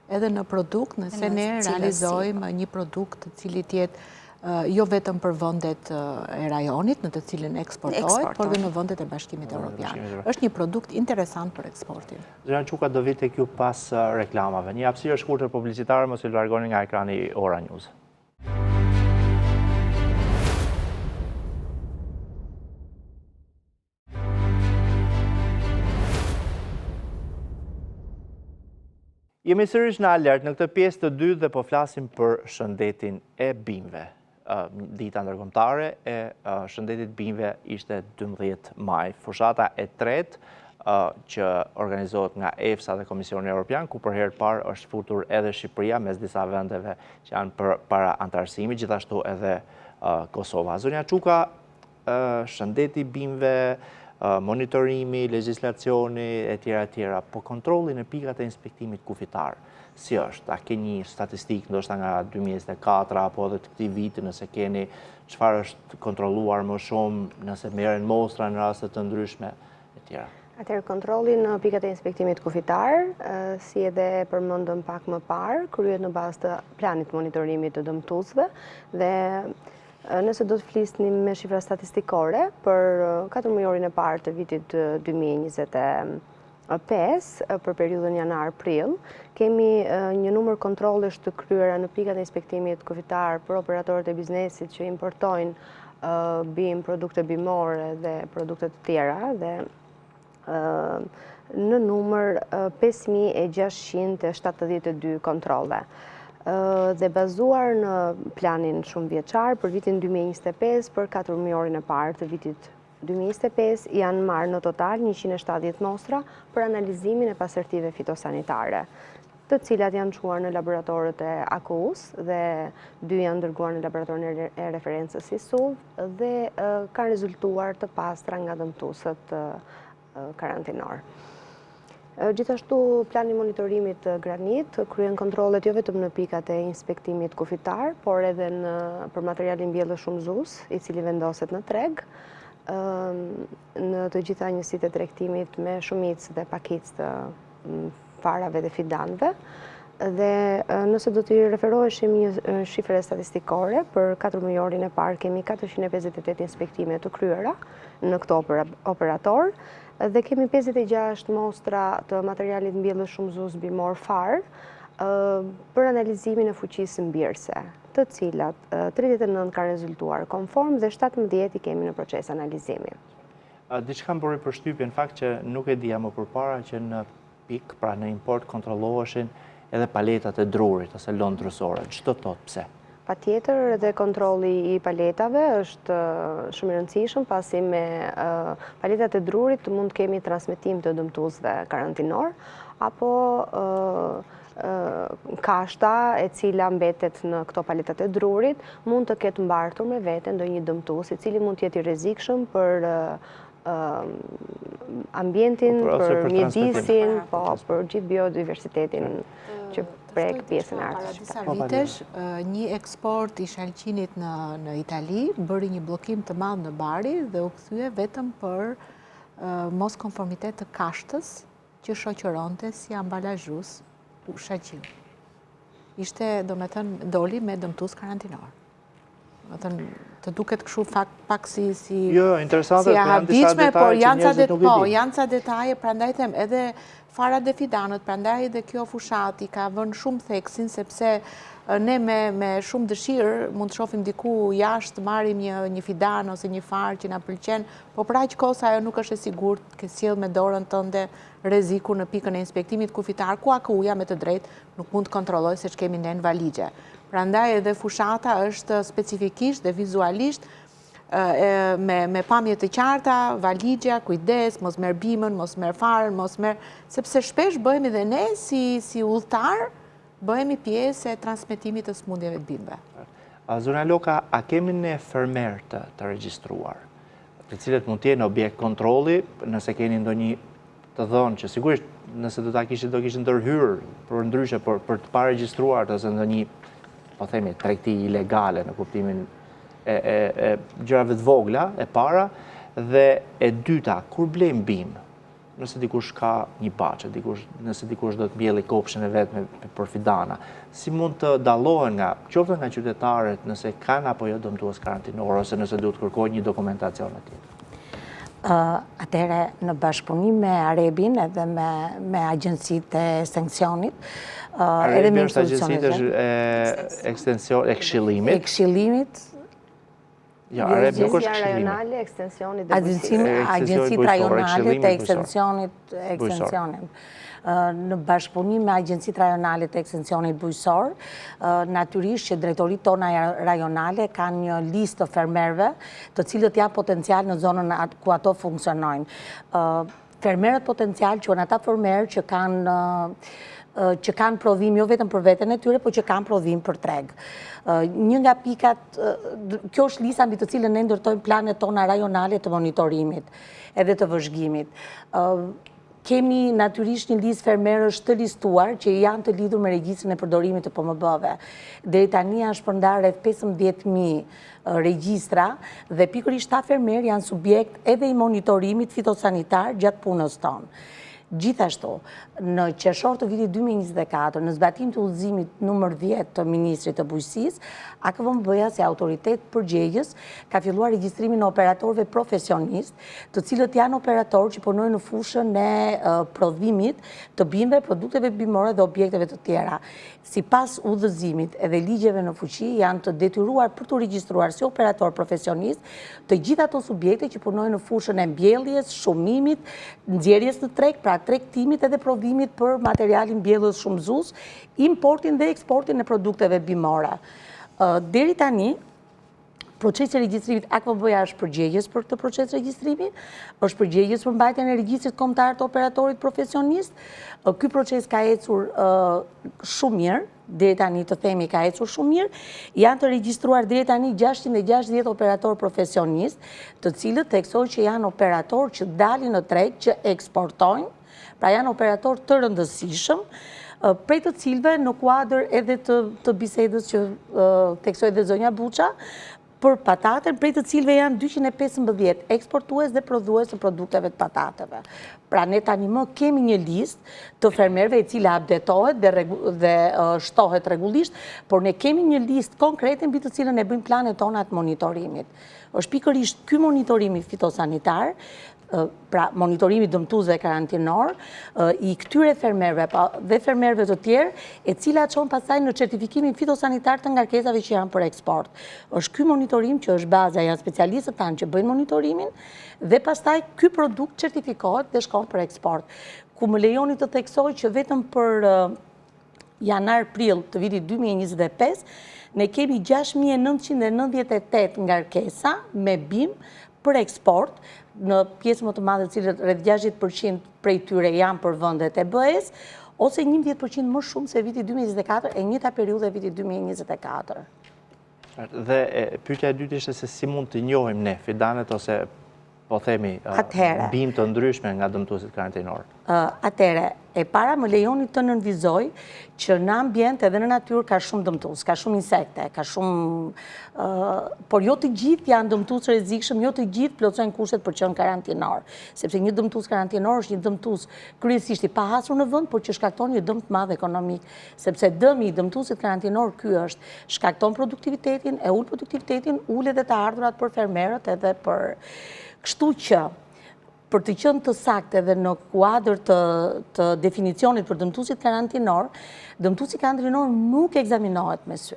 edhe në produkt, nëse ne realizojmë një produkt të cili jetë jo vetëm për vendet e rajonit në të cilin eksportohet, por dhe në vendet e Bashkimit Evropian. Është një produkt interesant për eksportin. Zonja Çuka do vi tek ju pas reklamave. Një hapësirë shkurtër publicitare, mos ju largoni nga ekrani Ora News. Jemi sërish në alert në këtë pjesë të dytë dhe po flasim për shëndetin e bimëve. Dita ndërkombëtare e shëndetit bimëve ishte 12 maj. Fushata e tretë që organizohet nga EFSA dhe Komisioni Evropian, ku për herë të parë është futur edhe Shqipëria mes disa vendeve që janë para antarësimit, gjithashtu edhe Kosova. Zonja Çuka, shëndeti bimëve, monitorimi, legjislacioni e tjera, po kontrollin e pikat e inspektimit kufitar. Si është? A ke një statistik ndoshta nga 2024 apo edhe të këtij viti, nëse keni, çfarë është kontrolluar më shumë, nëse merren mostra në raste të ndryshme e tjera? Atëherë kontrolli në pikat e inspektimit kufitar, si edhe përmendëm pak më parë, kryhet në bazë të planit monitorimit të dëmtuesve dhe nëse do të flisnim me shifra statistikore për 4 mujorin e parë të vitit 2025, për periudhën janar-prill, kemi një numër kontrollesh të kryera në pikat e inspektimit kufitar për operatorët e biznesit që importojnë bim, produkte bimore dhe produkte të tjera dhe në numër 5.672 kontrole. Dhe bazuar në planin shumë vjeçar për vitin 2025 për 4 mujorin e parë të vitit 2025 janë marrë në total 170 mostra për analizimin e pasërtive fitosanitare, të cilat janë quar në laboratorët e AKU-s dhe 2 janë dërguar në laboratorin e referencës SISUV dhe kanë rezultuar të pastra nga dëmtuesët karantinor. Gjithashtu, plani monitorimit Granit kryen kontrollet jo vetëm në pikat e inspektimit kufitar, por edhe për materialin mbjellës shumëzues, i cili vendoset në treg, në të gjitha njësitë e tregtimit me shumicë dhe pakicë të farave dhe fidanëve. Dhe nëse do të referoheshim një shifre statistikore, për 4 mujorin e parë kemi 458 inspektime të kryera në këto operator, dhe kemi 56 mostra të materialit mbjellës shumëzues bimor far për analizimin e fuqisë mbierëse, të cilat 39 kanë rezultuar konform dhe 17 i kemi në proces analizimi. Diçka më bëri përshtypje në fakt që nuk e dija më përpara që në pik, pra në import kontrolloheshin edhe paletat e drurit ose lëndë drusore. Ç'do thot pse? Patjetër edhe kontrolli i paletave është shumë i rëndësishëm, pasi me paletat e drurit mund kemi transmetim të dëmtuesve karantinor, apo kashta e cila mbetet në këto paletat e drurit mund të ketë mbartur me vete ndonjë dëmtues i cili mund të jetë i rrezikshëm për ambientin, për mjedisin, për gjithë biodiversitetin që prek pjesën Para artëshme. disa vitesh, një eksport i shalqinit në Itali bëri një blokim të madh në Bari dhe u kthye vetëm për mos konformitet të kashtës që shoqëronte si ambalazhues shalqin. Ishte, domethënë, doli me dëmtues karantinor. Të duket kështu pak si interesante, e habitshme, por janë ca detaje, prandaj them edhe farat dhe fidanët, prandaj edhe kjo fushat i ka vënë shumë theksin, sepse ne me shumë dëshirë mund të shohim diku jashtë, marrim një fidan ose një far që na pëlqen, po për aq kohë ajo nuk është e sigurt, ke sjell me dorën tënde rreziku në pikën e inspektimit kufitar, ku AKU-ja me të drejtë nuk mund të kontrolloj se ç'kemi ne në valigje. Prandaj edhe fushata është specifikisht dhe vizualisht me pamje të qarta, valigja, kujdes, mos merr bimën, mos merr farën, sepse shpesh bëhemi dhe ne si udhëtar, bëhemi pjesë e transmetimit të smundjeve të bimëve. Zona Loka, a kemi ne fermer të regjistruar, të cilët mund të jenë objekt kontrolli, nëse keni ndonjë të dhënë që sigurisht nëse do kishin ndërhyrë për ndryshe për të paregjistruar ose ndonjë, po themi, tregti ilegale në kuptimin e gjërave të vogla, e para, dhe e dyta, kur blejmë bimë, nëse dikush ka një baçe, nëse dikush do të mbjelli kopshën e vetë për fidana, si mund të dallohen qoftë nga qytetarët nëse kanë apo jo dëmtues karantinor, ose nëse duhet kërkojnë një dokumentacion e tjetër? Atëherë, në bashkëpunim me Arebin edhe me agjensitë e sanksionit, Arebin është agjensitë e këshillimit. E këshillimit. Jo, Arebin nuk është këshillimi. Rajonale, ekstensionit dhe Agjensitë rajonale të ekstensionit. Në bashkëpunim me Agjencitë Rajonale të Ekstensionit Bujqësor, natyrisht që drejtoritë tona rajonale kanë një listë të fermerëve, të cilët janë potencial në zonën ku ato funksionojnë. Fermerët potencial quhen ata fermerë që kanë prodhim jo vetëm për veten e tyre, por që kanë prodhim për treg. Një nga pikat, kjo është lista mbi të cilën ne ndërtojmë planet tona rajonale të monitorimit edhe të vëzhgimit. Kemi natyrisht një listë fermerësh të listuar që janë të lidhur me regjistrin e përdorimit të PMB-ve. Deri tani janë shpërndarë rreth 15.000 regjistra dhe pikërisht ta fermerë janë subjekt edhe i monitorimit fitosanitar gjatë punës tonë. Gjithashtu, në qershor të vitit 2024, në zbatim të udhëzimit numër 10 të Ministrit të Bujqësisë, AKVMB-ja si autoritet përgjegjës ka filluar regjistrimin e operatorëve profesionist, të cilët janë operatorë që punojnë në fushën e prodhimit të bimëve, produkteve bimore dhe objekteve të tjera. Sipas udhëzimit edhe ligjeve në fuqi janë të detyruar për të regjistruar si operator profesionist të gjitha ato subjekte që punojnë në fushën e mbjelljes, shumimit, nxjerrjes në treg, pra tregtimit edhe prodhimit për materialin mbjellës shumëzues, importin dhe eksportin e produkteve bimore. Deri tani, procesi i regjistrimit AKVMB-ja është përgjegjës për këtë proces regjistrimi, është përgjegjës për mbajtjen e regjistrit kombëtar të operatorit profesionist. Ky proces ka ecur shumë mirë, deri tani të themi ka ecur shumë mirë. Janë të regjistruar deri tani 660 operator profesionist, të cilët theksojnë që janë operator që dalin në treg, që eksportojnë, pra janë operator të rëndësishëm, prej të cilëve në kuadër edhe të bisedës që theksoi dhe zonja Buça, për patatën, prej të cilëve janë 215 eksportues dhe prodhues të produkteve të patateve. Pra ne tani më kemi një listë të fermerëve e cila updatohet dhe shtohet rregullisht, por ne kemi një listë konkrete mbi të cilën e bëjmë planet tona të monitorimit. Është pikërisht ky monitorimi fitosanitar, pra monitorimi dëmtuesve karantinor i këtyre fermerëve dhe fermerëve të tjerë, e cila çon pastaj në certifikimin fitosanitar të ngarkesave që janë për eksport. Është ky monitorim që është baza, janë specialistët tanë që bëjnë monitorimin dhe pastaj ky produkt certifikohet dhe shkon për eksport. Ku më lejoni të theksoj që vetëm për janar-prill të vitit 2025 ne kemi 6.998 ngarkesa me bim për eksport, në pjesë më të madhe cilët rreth 60% prej tyre janë për vendet e BE-s, ose 11% më shumë se viti 2024 e njëjta periudhë e vitit 2024. Dhe pyetja e dytë ishte se si mund të njohim ne fidanet ose po themi bim të ndryshme nga dëmtuesit karantinor. Atëre, e para më lejoni të nënvizoj që në ambient edhe në natyrë ka shumë dëmtues, ka shumë insekte, ka shumë, por jo të gjithë janë dëmtues rrezikshëm, jo të gjithë plotësojnë kushtet për qenë karantinor, sepse një dëmtues karantinor është një dëmtues kryesisht i pahasur në vend, por që shkakton një dëm të madh ekonomik, sepse dëmi i dëmtuesit karantinor ky është shkakton produktivitetin, e ul produktivitetin, ul edhe të ardhurat për fermerët edhe për. Kështu që për të qenë të saktë edhe në kuadër të definicionit për dëmtuesit karantinor, dëmtuesi karantinor nuk ekzaminohet me sy.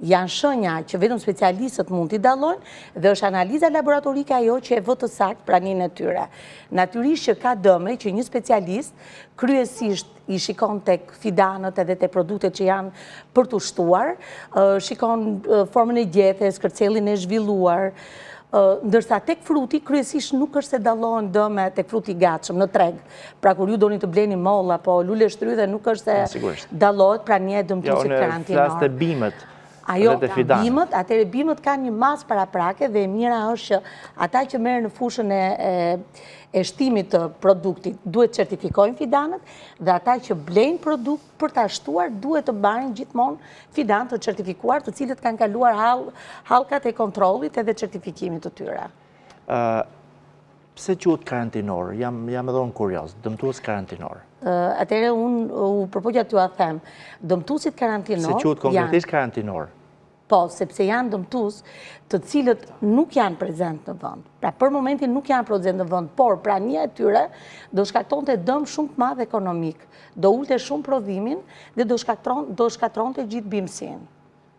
Janë shenja që vetëm specialistët mund t'i dallojnë dhe është analiza laboratorike ajo që e vë të saktë praninë e tyre. Natyrisht që ka dëme që një specialist kryesisht i shikon tek fidanët edhe tek produktet që janë për të shtuar, shikon formën e gjethes, kërcellin e zhvilluar, ndërsa tek fruti kryesisht nuk është se dallohen dëme tek fruti i gatshëm në treg. Pra kur ju doni të bleni moll apo lule shtrydhe nuk është se dallohet prania e dëmtuesit karantinor. Jo, në flas të bimët. Ajo, bimët, atëre bimët kanë një mas paraprake dhe mira është që ata që merren në fushën e shtimit të produktit duhet certifikojnë fidanët dhe ata që blejnë produkt për ta shtuar duhet të marrin gjithmonë fidan të certifikuar, të cilët kanë kaluar hallkat e kontrollit edhe certifikimit të tyre. Pse quhet karantinor? Jam edhe unë kurioz, dëmtues karantinor. Atëre unë u përpoqja t'ju a them, dëmtuesit karantinor. Se quhet konkretisht karantinor? Po, sepse janë dëmtues të cilët nuk janë prezent në vend. Pra për momentin nuk janë prezent në vend, por prania e tyre do shkaktonte dëm shumë të madh ekonomik, do ulte shumë prodhimin dhe do shkatronte gjithë bimësinë.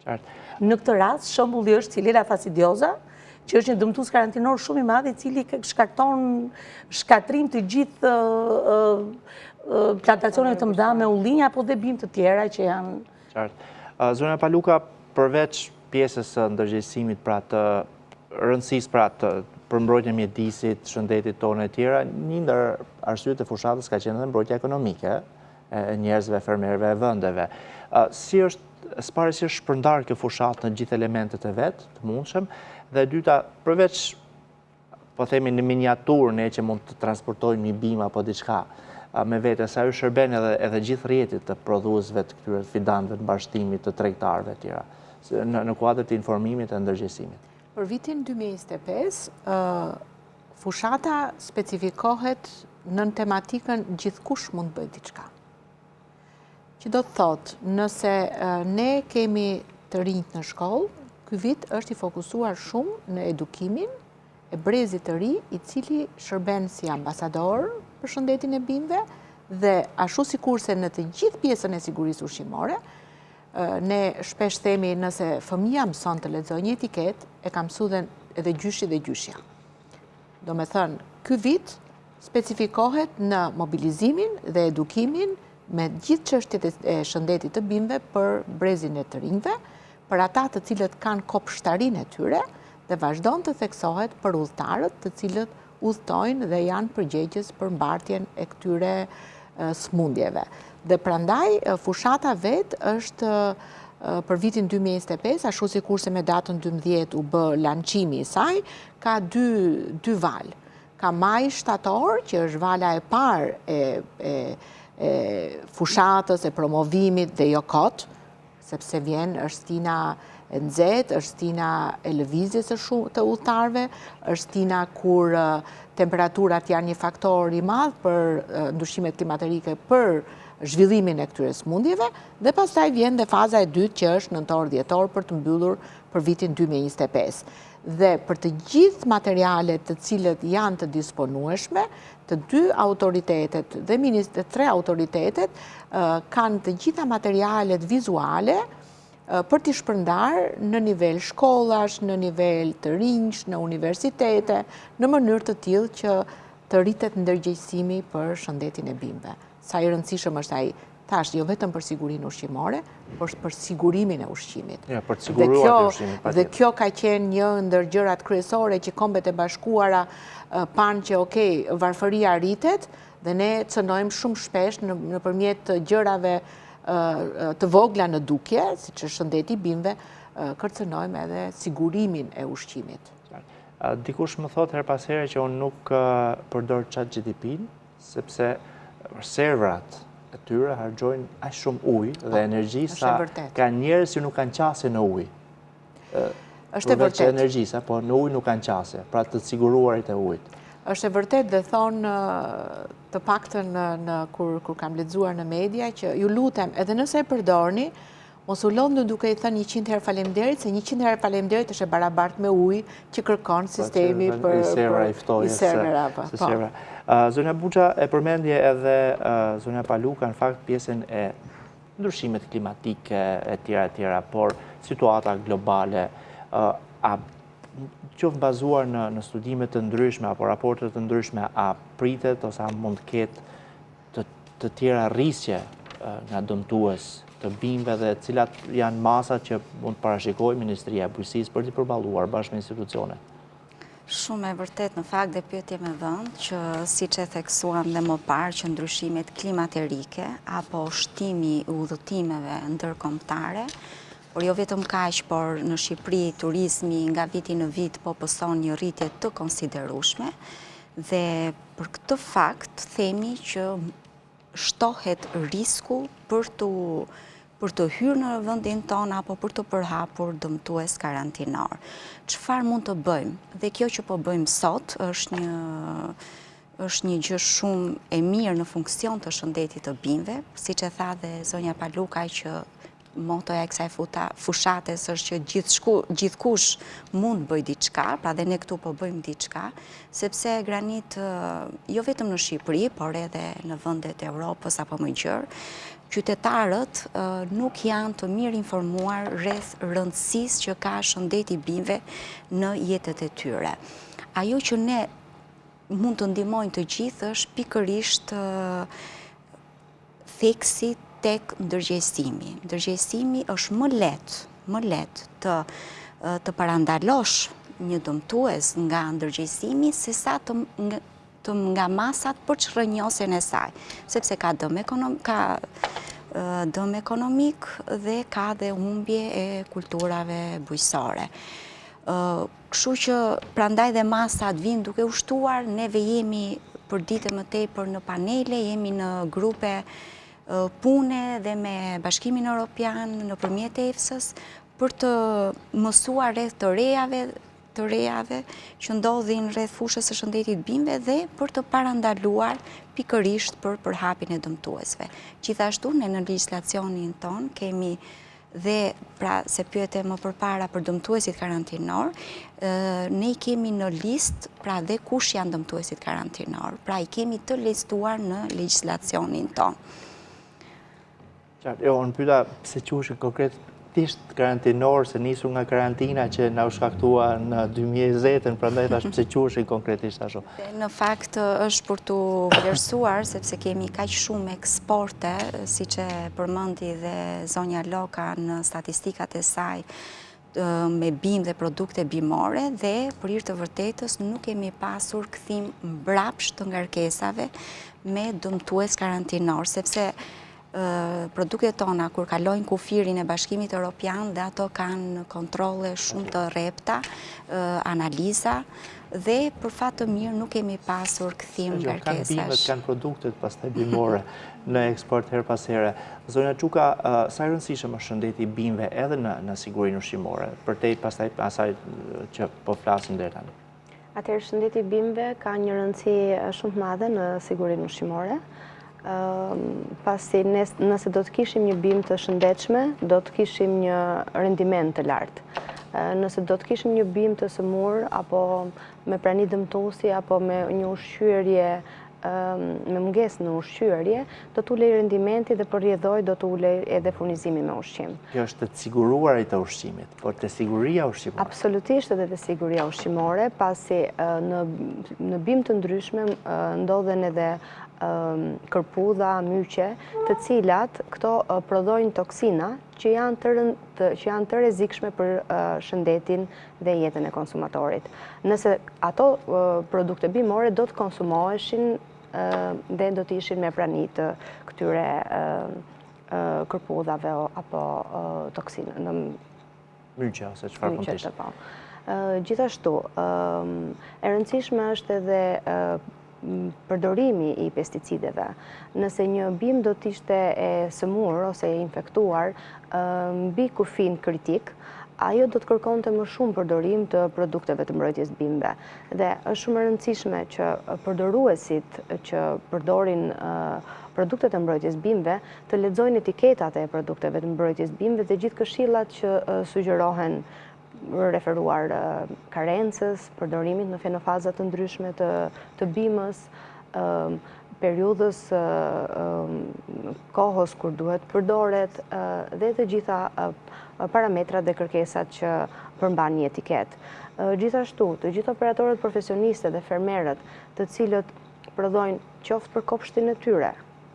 Qartë. Në këtë rast, shembulli është Xylella fastidiosa, që është një dëmtues karantinor shumë i madh i cili shkakton shkatrim të gjithë plantacioneve të mëdha me ullinj apo dhe bimë të tjera që janë. Qartë. Zonja Paluka, përveç pjesës së ndërgjegjësimit pra të rëndësisë pra të përmbrojtje mjedisit, shëndetit tonë e tjera, një ndër arsyet e fushatës ka qenë edhe mbrojtja ekonomike e njerëzve, fermerëve, e vendeve. Si është s'pare si është shpërndar kjo fushat në gjithë elementet e vetë, të mundshëm, dhe dyta, përveç, po themi në miniaturë, ne që mund të transportojmë një bim apo diçka me vete, sa ju shërben edhe gjithë rjetit të prodhuesve të këtyre fidanëve të bashkëtimit, të tregtarëve të tjera, në kuadër të informimit e ndërgjegjësimit. Për vitin 2025, fushata specifikohet në tematikën gjithkush mund bëjë diçka. Që do të thotë, nëse ne kemi të rinjt në shkollë, ky vit është i fokusuar shumë në edukimin e brezit të ri, i cili shërben si ambasador për shëndetin e bimëve, dhe ashtu sikurse në të gjithë pjesën e sigurisë ushqimore, ne shpesh themi nëse fëmia mëson të lexojë një etiket, e ka mësuar edhe gjyshi dhe gjyshja. Do me thënë, ky vit specifikohet në mobilizimin dhe edukimin me gjithë çështjet e shëndetit të bimëve për brezin e të rinjve, për ata të cilët kanë kopshtarinë e tyre, dhe vazhdon të theksohet për udhëtarët të cilët udhtojnë dhe janë përgjegjës për mbartjen e këtyre smundjeve. Dhe prandaj, fushata vet është për vitin 2025, ashtu sikurse me datën 12 u bë lançimi i saj, ka dy valë. Ka maj shtator, që është vala e parë e fushatës, e promovimit dhe jo kot, sepse vjen është tina e nxehtë, është tina e lëvizjes të udhëtarëve, është tina kur temperaturat janë një faktor i madh për ndryshimet klimatike për zhvillimin e këtyre smundjeve, dhe pastaj vjen dhe faza e dytë që është nëntor-dhjetor për të mbyllur për vitin 2025. Dhe për të gjithë materialet të cilët janë të disponueshme, të dy autoritetet dhe tre autoritetet kanë të gjitha materialet vizuale për t'i shpërndar në nivel shkollash, në nivel të rinjsh, në universitete, në mënyrë të tillë që të rritet ndërgjegjësimi për shëndetin e bimëve. Sa i rëndësishëm është ai, tash jo vetëm për sigurinë ushqimore, por për sigurimin e ushqimit. Ja, për të siguruar të ushqimit. Dhe kjo ka qenë një ndër gjërat kryesore që Kombet e Bashkuara panë që varfëria rritet, dhe ne cënojmë shumë shpesh nëpërmjet gjërave të vogla në dukje, siç është shëndeti i bimëve, kërcënojmë edhe sigurimin e ushqimit. Dikush më thot her pas here që unë nuk përdor ChatGPT-n, sepse serverat e tyre harxojnë aq shumë ujë dhe energji sa ka njerëz që nuk kanë qasje në ujë. Është e vërtetë. Energjisë, po në ujë nuk kanë qasje, pra të siguruarit e ujit. Është e vërtetë dhe thonë të paktën kur kam lexuar në media që ju lutem, edhe nëse e përdorni, mos u lodhni duke i thënë 100 herë faleminderit, se 100 herë faleminderit është e barabartë me ujë që kërkon sistemi për i serverave. Zonja Buxha e përmendje edhe zonja Paluka në fakt pjesën e ndryshimet klimatike e tjera, por situata globale, qoftë bazuar në studime të ndryshme apo raporte të ndryshme, a pritet ose a mund të ketë të tjera rrisje nga dëmtues të bimëve dhe cilat janë masat që mund të parashikojë Ministria e Bujqësisë për t'i përballuar bashkë me institucione? Shumë e vërtet në fakt dhe pyetje me vend që siç e theksuam dhe më parë që ndryshimet klimatike apo shtimi i udhëtimeve ndërkombëtare, por jo vetëm kaq, por në Shqipëri turizmi nga viti në vit po pëson një rritje të konsiderueshme dhe për këtë fakt themi që shtohet risku për të hyrë në vendin tonë apo për të përhapur dëmtues karantinor. Çfarë mund të bëjmë? Dhe kjo që po bëjmë sot është një gjë shumë e mirë në funksion të shëndetit të bimëve, siç e tha dhe zonja Paluka që motoja e kësaj fushates është që gjithkush mund bëj diçka, pra dhe ne këtu po bëjmë diçka, sepse Granit jo vetëm në Shqipëri, por edhe në vendet e Europës apo më gjerë, qytetarët nuk janë të mirë informuar rreth rëndësisë që ka shëndeti i bimëve në jetët e tyre. Ajo që ne mund të ndihmojmë të gjithë është pikërisht theksi tek ndërgjegjësimi. Ndërgjegjësimi është më lehtë të parandalosh një dëmtues nga ndërgjegjësimi sesa nga masat për çrrënjosjen e saj, sepse ka dëm ekonomik dhe ka dhe humbje e kulturave bujqësore. Kështu që prandaj dhe masat vinë duke u shtuar, neve jemi për ditë më tepër në panele, jemi në grupe pune dhe me Bashkimin Evropian nëpërmjet EFSA-s për të mësuar rreth të rejave të rejave që ndodhin rreth fushës së shëndetit bimëve dhe për të parandaluar pikërisht për përhapjen e dëmtuesve. Gjithashtu ne në legjislacionin ton kemi dhe pra se pyete më përpara për dëmtuesit karantinor, ne i kemi në list pra dhe kush janë dëmtuesit karantinor, pra i kemi të listuar në legjislacionin ton. Qartë, unë pyeta pse quheshin konkretisht karantinor, se nisur nga karantina që na u shkaktua në 2020, prandaj thash pse quheshin konkretisht ashtu. Në fakt është për tu vlerësuar sepse kemi kaq shumë eksporte, siç e përmendi dhe zonja Loka në statistikat e saj me bimë dhe produkte bimore dhe për hir të vërtetës nuk kemi pasur kthim mbrapsht të ngarkesave me dëmtues karantinor, sepse produktet tona kur kalojnë kufirin e Bashkimit Evropian dhe ato kanë kontrole shumë të rrepta, analiza dhe për fat të mirë nuk kemi pasur kthim ngarkesash. Kanë bimet, kanë produktet pastaj bimore në eksport her pas here. Zonja Çuka, sa e rëndësishëm është shëndeti i bimëve edhe në sigurinë ushqimore, përtej pastaj asaj që po flasim deri tani? Atëherë shëndeti i bimëve ka një rëndësi shumë të madhe në sigurinë ushqimore. Pasi nëse do të kishim një bimë të shëndetshme, do të kishim një rendiment të lartë. Nëse do të kishim një bimë të sëmur, apo me prani dëmtuesi, apo me një ushqyerje, me mungesë në ushqyerje, do të ulej rendimenti dhe përrjedhoj do të ulej edhe furnizimi me ushqim. Kjo është të siguruar i të ushqimit, por të siguria ushqimore. Absolutisht edhe të siguria ushqimore, pasi në bimë të ndryshme ndodhen edhe kërpudha, myqe, të cilat këto prodhojnë toksina që janë të rrezikshme për shëndetin dhe jetën e konsumatorit. Nëse ato produkte bimore do të konsumoheshin dhe do të ishin me prani të këtyre kërpudhave apo toksinë. Myqe ose çfarë mund të ishte. Gjithashtu, e rëndësishme është edhe përdorimi i pesticideve. Nëse një bimë do të ishte e sëmur ose e infektuar mbi kufin kritik, ajo do të kërkonte më shumë përdorim të produkteve të mbrojtjes bimëve. Dhe është shumë e rëndësishme që përdoruesit që përdorin produktet e mbrojtjes bimëve të lexojnë etiketat e produkteve të mbrojtjes bimëve dhe gjithë këshillat që sugjerohen referuar karencës, përdorimit në fenofazat të ndryshme të bimës, periudhës kohës kur duhet përdoret dhe të gjitha parametrat dhe kërkesat që përmban një etiket. Gjithashtu, të gjithë operatorët profesioniste dhe fermerët të cilët prodhojnë qoftë për kopshtin e tyre,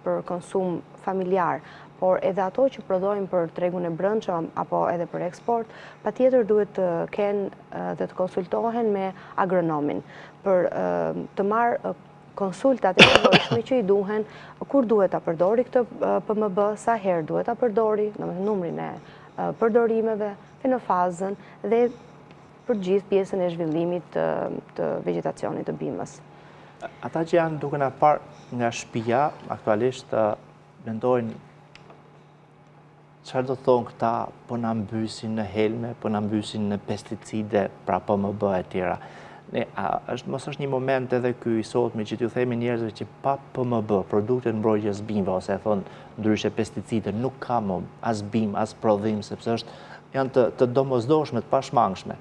për konsum familjar, por edhe ato që prodhojnë për tregun e brendshëm apo edhe për eksport, patjetër duhet të kenë dhe të konsultohen me agronomin për të marrë konsultat e nevojshme që i duhen, kur duhet ta përdori këtë PMB, sa herë duhet ta përdori, domethënë numrin e përdorimeve, fenofazën dhe për gjithë pjesën e zhvillimit të vegetacionit të bimës. Ata që janë duke na parë nga shtëpia, aktualisht mendojnë çfarë do thonë këta, po na mbysin në helme, po na mbysin në pesticide, pra PMB e tjera. Mos është një moment edhe ky i sotme që t'ju themi njerëzve që pa PMB, produktet mbrojtjes bimëve, ose e thonë ndryshe pesticide, nuk ka më as bimë, as prodhim, sepse janë të domosdoshme, të pashmangshme.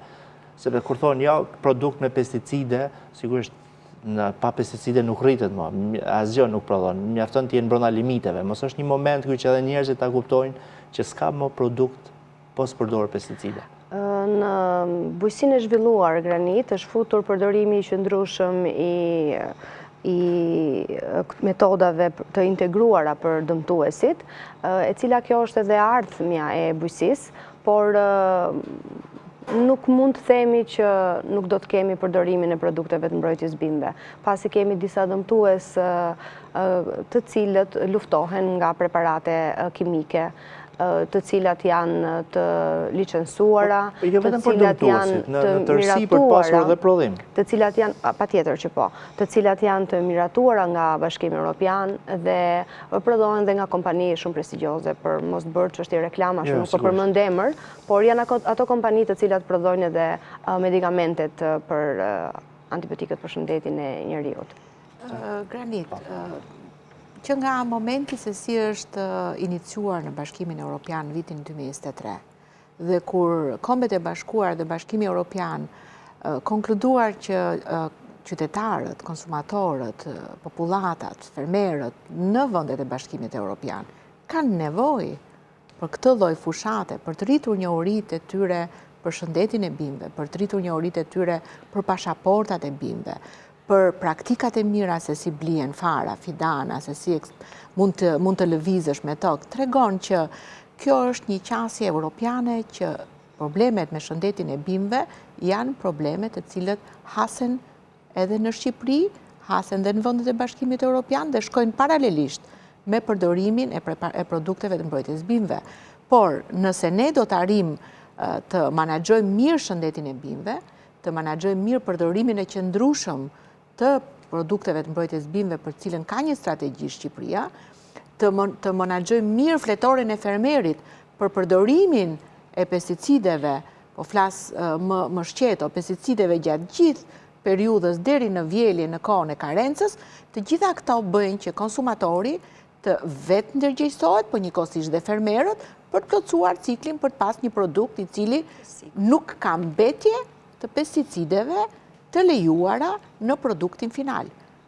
Sepse kur thonë ja produkt me pesticide, sigurisht pa pesticide nuk rritet më, asgjë nuk prodhon, mjafton të jenë brenda limiteve. Mos është një moment ky që edhe njerëzit ta kuptojnë që s'ka më produkt pos përdorë pesticide. Në bujqësinë e zhvilluar Granit është futur përdorimi i qëndrueshëm i metodave të integruara për dëmtuesit, e cila kjo është edhe ardhmja e bujqësisë, por nuk mund të themi që nuk do të kemi përdorimin e produkteve të mbrojtjes bimëve, pasi kemi disa dëmtues të cilët luftohen nga preparate kimike, të cilat janë të licencuara, Jo vetëm për dëmtuesit, në tërësi për të pasur dhe prodhim. Të cilat janë, patjetër që po, të cilat janë të miratuara nga Bashkimi Evropian dhe prodhohen dhe nga kompani shumë prestigjioze, për mos bërë çështje reklama, shumë nuk po përmend emër, por janë ato kompani të cilat prodhojnë edhe medikamentet për antibiotikët për shëndetin e njeriut. Granit, që nga momenti se si është iniciuar në Bashkimin Evropian vitin 2023 dhe kur Kombet e Bashkuar dhe Bashkimi Evropian konkluduar që qytetarët, konsumatorët, populatat, fermerët në vendet e Bashkimit Evropian kanë nevojë për këtë lloj fushate, për të rritur njohuritë e tyre për shëndetin e bimëve, për të rritur njohuritë e tyre për pasaportat e bimëve, për praktikat e mira se si blien fara, fidana, se si mund të lëvizësh me tokë, tregon që kjo është një qasje europiane që problemet me shëndetin e bimëve janë problemet të cilët hasen edhe në Shqipëri, hasen dhe në vendet e Bashkimit Evropian dhe shkojnë paralelisht me përdorimin e produkteve të mbrojtjes bimëve. Por nëse ne do të arrijmë të menaxhojmë mirë shëndetin e bimëve, të menaxhojmë mirë përdorimin e qëndrueshëm të produkteve të mbrojtjes bimëve për cilën ka një strategji Shqipëria, të menaxhojmë mirë fletoren e fermerit për përdorimin e pesticideve, po flas më shqeto, pesticideve gjatë gjithë periudhës deri në vjelje në kohën e karencës, të gjitha këto bëjnë që konsumatori të vetë ndërgjegjësohet, po njëkohësisht dhe fermerët, për të plotësuar ciklin për të pas një produkt i cili nuk ka mbetje të pesticideve të lejuara në produktin final.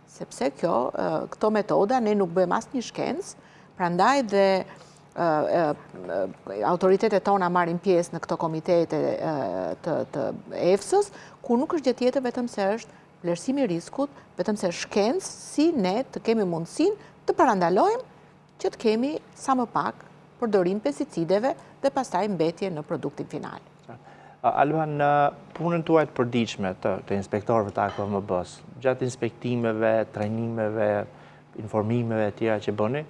Sepse këto metoda ne nuk bëjmë asnjë shkencë, prandaj dhe autoritetet tona marrin pjesë në këto komitete të EFSA-s, ku nuk është gjë tjetër vetëm se është vlerësimi i riskut, vetëm se shkencë si ne të kemi mundësinë të parandalojmë që të kemi sa më pak përdorim pesticideve dhe pastaj mbetje në produktin final. Alba, në punën tuaj të përditshme të inspektorëve të AKVMB-s, gjatë inspektimeve, trajnimeve, informimeve tjera që bëni,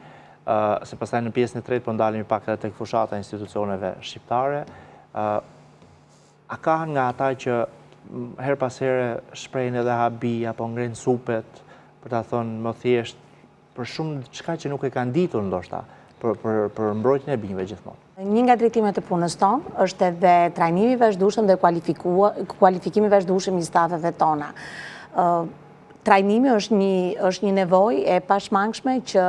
se pastaj në pjesën e tretë po ndalemi pak edhe tek fushata e institucioneve shqiptare, a ka nga ata që her pas here shprehin edhe habi apo ngrenë supet, për ta thënë më thjesht, për shumë çka që nuk e kanë ditur ndoshta për mbrojtjen e bimëve gjithmonë? Një nga drejtimet e punës tonë është edhe trajnimi i vazhdueshëm dhe kualifikimi i vazhdueshëm i stafeve tona. Trajnimi është një nevojë e pashmangshme që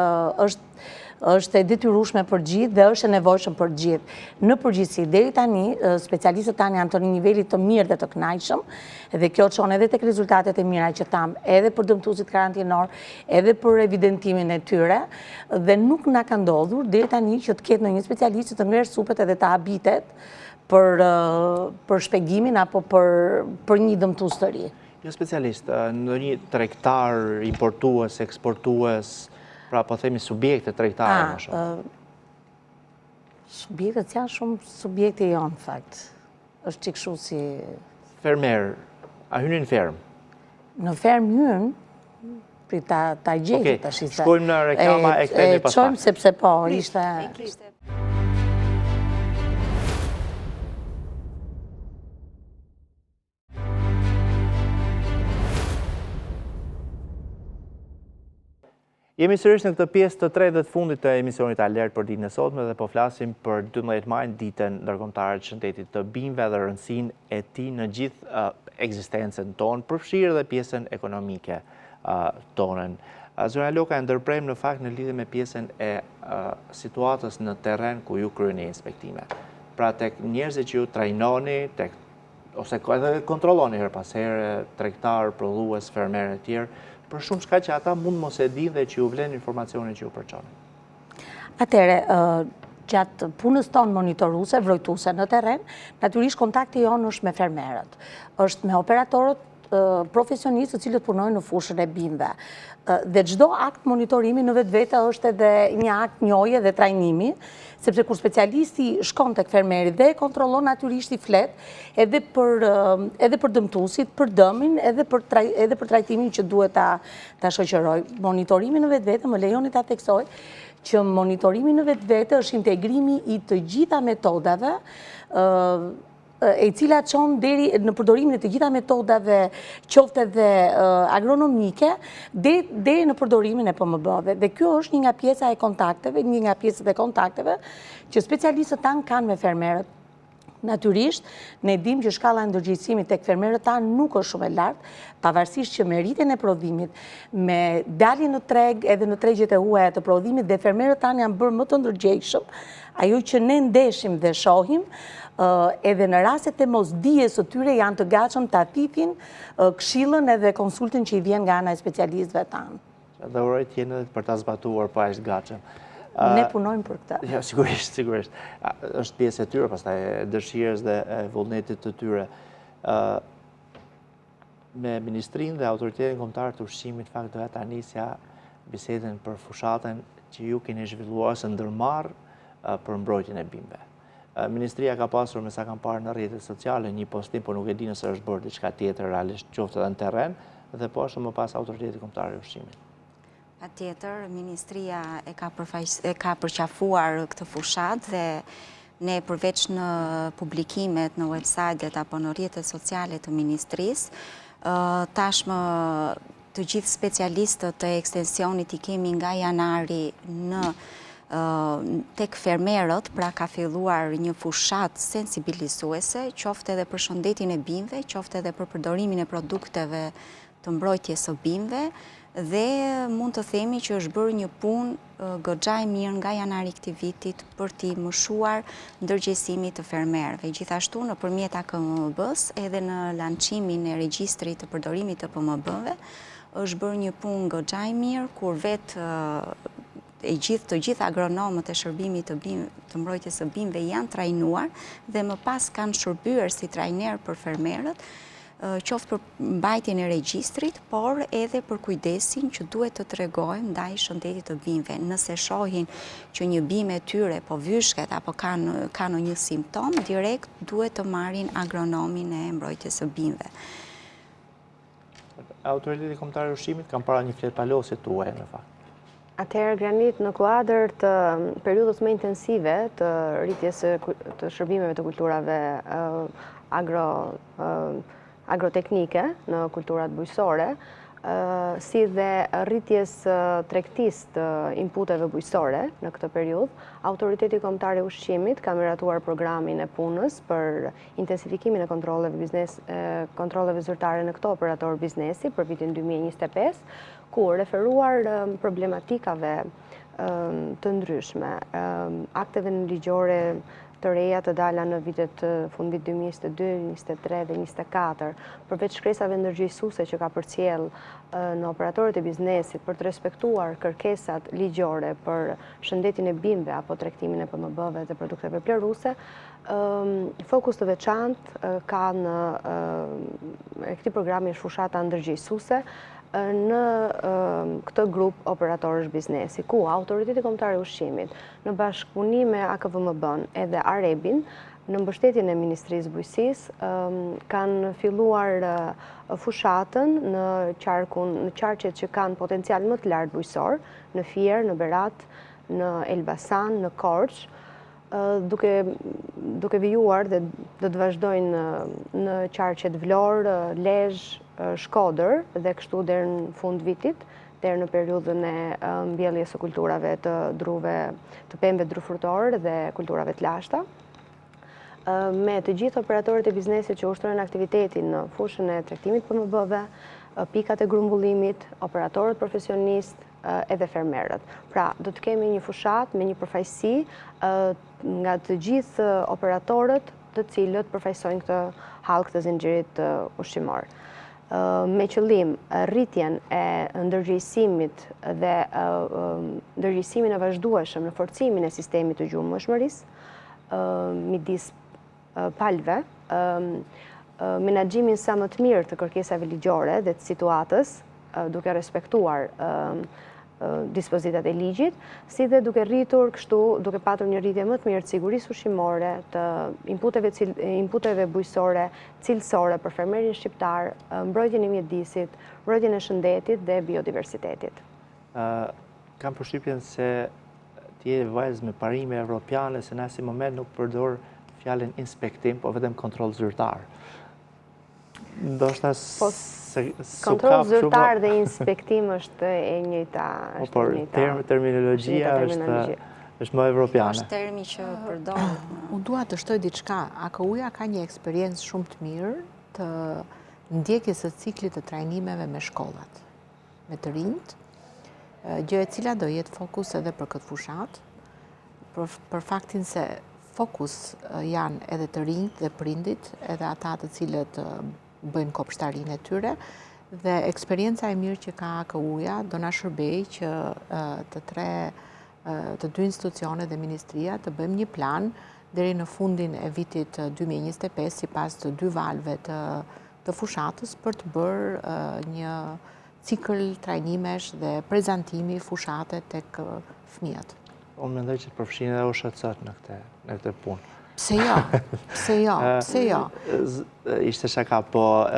është e detyrueshme për gjithë dhe është e nevojshëm për gjithë. Në përgjithësi, deri tani, specialistët tanë janë të një nivelit të mirë dhe të kënaqshëm, dhe kjo çon edhe tek rezultatet e mira që tham, edhe për dëmtuesit karantinor, edhe për evidentimin e tyre, dhe nuk na ka ndodhur deri tani që të ketë ndonjë specialist që të ngresh supet edhe të habitet për shpjegimin apo për një dëmtues të ri. Jo specialist, ndonjë tregtar, importues, eksportues, pra po themi subjekte tregtare më shumë. Subjektet janë shumë subjekte jo në fakt. Është çik kështu si fermer, a hyni në ferm? Në ferm hyn, pri ta gjejë tash. Shkojmë në reklama e kthehemi pas pak. Çojmë sepse po, ishte Jemi sërish në këtë pjesë të tretë dhe të fundit të emisionit Alert për ditën e sotme dhe po flasim për 12 maj, ditën ndërkombëtare të shëndetit të bimëve dhe rëndësinë e tij në gjithë ekzistencën tonë, përfshirë dhe pjesën ekonomike tonën. Zona Loka e ndërprem në fakt në lidhje me pjesën e situatës në terren ku ju kryeni inspektime. Pra tek njerëzit që ju trajnoni, ose edhe kontrolloni her pas here, tregtar, prodhues, fermerë e tjerë, për shumë shka që ata mund mos e din dhe që ju vlen informacionin që ju përçonin. Atëre, gjatë punës tonë monitoruese, vrojtuese në terren, natyrisht kontakti jonë është me fermerët, është me operatorët profesionistë të cilët punojnë në fushën e bimëve. Dhe çdo akt monitorimi në vetvete është edhe një akt njohje dhe trajnimi, sepse kur specialisti shkon tek fermeri dhe kontrollon natyrisht i flet edhe për dëmtuesit, për dëmin, edhe për trajtimin që duhet ta shoqëroj. Monitorimi në vetvete, më lejoni ta theksoj, që monitorimi në vetvete është integrimi i të gjitha metodave e cila çon deri në përdorimin e të gjitha metodave, qoftë edhe agronomike, deri në përdorimin e PMB-ve. Dhe kjo është një nga pjesa e kontakteve, një nga pjesët e kontakteve që specialistët tanë kanë me fermerët. Natyrisht, ne dim që shkalla e ndërgjegjësimit tek fermerët tanë nuk është shumë e lartë, pavarësisht që me rritjen e prodhimit, me daljen në treg edhe në tregjet e huaja të prodhimit dhe fermerët tanë janë bërë më të ndërgjegjshëm, ajo që ne ndeshim dhe shohim, edhe në rastet e mosdijes së tyre janë të gatshëm ta thithin këshillën edhe konsultin që i vjen nga ana e specialistëve tanë. Dhe uroj të jeni për ta zbatuar pa ishtë gatshëm. Ne punojmë për këtë. Jo, sigurisht. Është pjesë e tyre, pastaj dëshirës dhe vullnetit të tyre. Me Ministrinë dhe Autoritetin Kombëtar të Ushqimit, fakt doja ta nisja bisedën për fushatën që ju keni zhvilluar së ndërmarr për mbrojtjen e bimëve. Ministria ka pasur, me sa kam parë në rrjetet sociale, një postim, por nuk e di nëse është bërë diçka tjetër realisht, qoftë edhe në terren, dhe po ashtu më pas Autoriteti Kombëtar i Ushqimit. Patjetër, Ministria e ka përqafuar këtë fushat dhe ne përveç në publikimet, në website-et apo në rrjetet sociale të Ministrisë, tashmë të gjithë specialistët e ekstensionit i kemi nga janari në tek fermerët, pra ka filluar një fushat sensibilizuese, qoftë edhe për shëndetin e bimëve, qoftë edhe për përdorimin e produkteve të mbrojtjes së bimëve, dhe mund të themi që është bërë një punë goxha e mirë nga janari këtij vitit për t'i mëshuar ndërgjegjësimin të fermerëve. Gjithashtu nëpërmjet AKMB-s edhe në lançimin e regjistrit të përdorimit të PMB-ve është bërë një punë goxha e mirë kur vetë të gjithë agronomët e shërbimit të mbrojtjes së bimëve janë trajnuar dhe më pas kanë shërbyer si trajner për fermerët, qoftë për mbajtjen e regjistrit, por edhe për kujdesin që duhet të tregojmë ndaj shëndetit të bimëve. Nëse shohin që një bimë e tyre po vyshket apo ka në një simptom, direkt duhet të marrin agronomin e mbrojtjes së bimëve. Autoriteti Kombëtar i Ushqimit kanë para një fletpalosje tuaj në fakt. Atëherë, Granit, në kuadër të periudhës më intensive të rritjes të shërbimeve të kulturave agroteknike në kulturat bujqësore, si dhe rritjes tregtisë të inputeve bujqësore në këtë periudhë, Autoriteti Kombëtar i Ushqimit ka miratuar programin e punës për intensifikimin e kontrolleve zyrtare në këto operator biznesi për vitin 2025, ku referuar problematikave të ndryshme, akteve ligjore të reja të dala në vitet fundit 2022, 2023 dhe 2024, përveç shkresave ndërgjegjësuese që ka përcjell në operatorët e biznesit për të respektuar kërkesat ligjore për shëndetin e bimëve apo tregtimin e PMB-ve dhe produkteve pleruese, fokus të veçantë ka në këtij programi është fushata ndërgjegjësuese në këtë grup operatorësh biznesi, ku Autoriteti Kombëtar i Ushqimit në bashkëpunim me AKVMB-n edhe AREB-in, në mbështetjen e Ministrisë Bujqësisë, kanë filluar fushatën në qarqet që kanë potencial më të lartë bujqësor, në Fier, në Berat, në Elbasan, në Korçë, duke vijuar dhe do të vazhdojnë në qarqet Vlorë, Lezhë, Shkodër dhe kështu deri në fund vitit, deri në periudhën e mbjelljes së kulturave të druve, të pemëve drufrutor dhe kulturave të lashta. Me të gjithë operatorët e biznesit që ushtrojnë aktivitetin në fushën e tregtimit PMB-ve, pikat e grumbullimit, operatorët profesionistë edhe fermerët. Pra, do të kemi një fushat me një përfaqësi nga të gjithë operatorët të cilët përfaqësojnë këtë hallk të zinxhirit ushqimor. Me qëllim rritjen e ndërgjegjësimit dhe ndërgjegjësimin e vazhdueshëm në forcimin e sistemit të gjumëshmërisë midis palëve, menaxhimin sa më të mirë të kërkesave ligjore dhe të situatës, duke respektuar dispozitat e ligjit, si dhe duke rritur kështu, duke patur një rritje më të mirë të sigurisë ushqimore, të inputeve bujqësore, cilësore për fermerin shqiptar, mbrojtjen e mjedisit, mbrojtjen e shëndetit dhe biodiversitetit. Kam përshtypjen se ti je vajzë me parime evropiane, se në asnjë moment nuk përdor fjalën inspektim, po vetëm kontroll zyrtar. Ndoshta kontroll zyrtar dhe inspektim është e njëjta. Por terminologjia është më evropiane. Është termi që përdoret. Unë dua të shtoj diçka. AKU-ja ka një eksperiencë shumë të mirë të ndjekjes së ciklit të trajnimeve me shkollat, me të rinjt, gjë e cila do jetë fokus edhe për këtë fushat, për faktin se fokus janë edhe të rinjt dhe prindit, edhe ata të cilët bëjnë kopshtarinë e tyre, dhe eksperienca e mirë që ka AKU-ja do na shërbej që të dy institucionet dhe ministria të bëjmë një plan deri në fundin e vitit 2025 sipas të dy valve të fushatës për të bërë një cikël trajnimesh dhe prezantimi fushate tek fëmijët. Unë mendoj që të përfshin edhe OSHC në këtë punë. Pse jo? Ishte shaka, po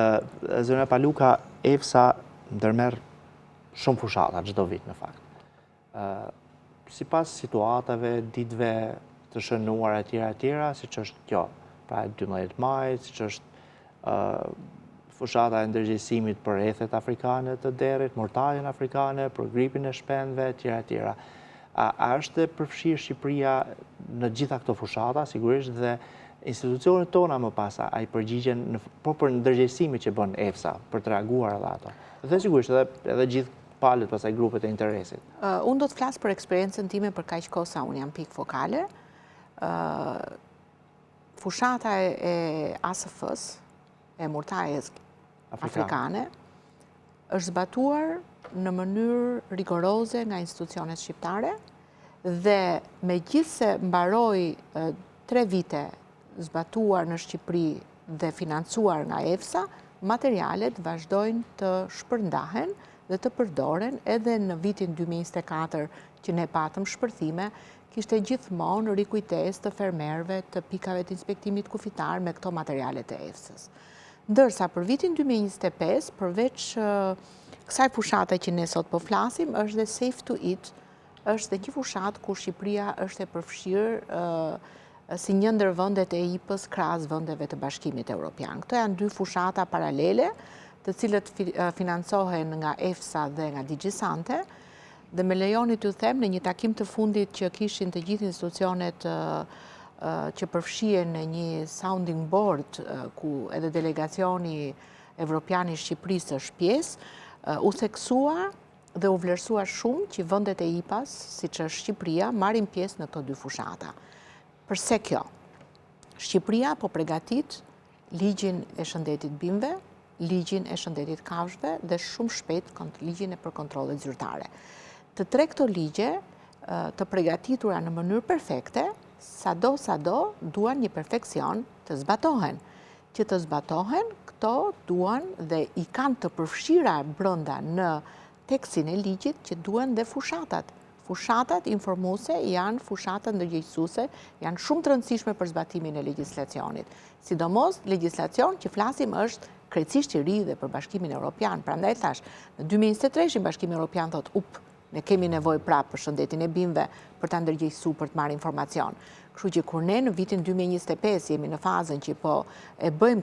zona Paluka, EFSA ndërmerr shumë fushata çdo vit në fakt. Sipas situatave, ditëve të shënuar etj, siç është kjo, pra 12 maj, siç është fushata e ndërgjegjësimit për ethet afrikane të derit, mortalin afrikane, për gripin e shpendëve etj. A është përfshirë Shqipëria në gjitha këto fushata, sigurisht, dhe institucionet tona më pasa, a i përgjigjen për ndërgjegjësimit që bën EFSA për të reaguar edhe ato. Dhe sigurisht edhe gjithë palët pasaj grupet e interesit. Unë do të flasë për eksperiencën time për kaq kohë sa unë jam pikë fokale. Fushata e ASF-s, e mortajës afrikane, është zbatuar në mënyrë rigoroze nga institucionet shqiptare dhe megjithse mbaroi 3 vite zbatuar në Shqipëri dhe financuar nga EFSA, materialet vazhdojnë të shpërndahen dhe të përdoren edhe në vitin 2024 që ne patëm shpërthime, kishte gjithmonë rikujtesë të fermerëve të pikave të inspektimit kufitar me këto materialet e EFSA-s. Ndërsa për vitin 2025, përveç kësaj fushate që ne sot po flasim, është dhe Safe to Eat, është dhe një fushat ku Shqipëria është e përfshirë si një ndër vendet e IPA-s krahas vendeve të Bashkimit Evropian. Këto janë 2 fushata paralele, të cilët financohen nga EFSA dhe nga DigiSante, dhe me lejoni t'ju them në një takim të fundit që kishin të gjithë institucionet që përfshihen në një sounding board ku edhe delegacioni evropian i Shqipërisë është pjesë, u theksua dhe u vlerësua shumë që vendet e IPA-s, siç është Shqipëria, marrin pjesë në këto 2 fushata. Përse kjo? Shqipëria po përgatit ligjin e shëndetit bimëve, ligjin e shëndetit kafshëve dhe shumë shpejt ligjin e për kontrollet zyrtare. Të 3 këto ligje të përgatitura në mënyrë perfekte, sado duan një perfekcion të zbatohen. Që të zbatohen, këto duan dhe i kanë të përfshira brenda në tekstin e ligjit që duan dhe fushatat. Fushatat informuese janë fushatat ndërgjegjësuese, janë shumë të rëndësishme për zbatimin e legjislacionit. Sidomos, legjislacion që flasim është krejtësisht i ri dhe për Bashkimin Evropian. Prandaj thash, në 2023 Bashkimi Evropian thotë, ne kemi nevojë prapë për shëndetin e bimëve, për ta ndërgjegjësuar, për të marrë informacion. Kështu që kur ne në vitin 2025 jemi në fazën që po e bëjmë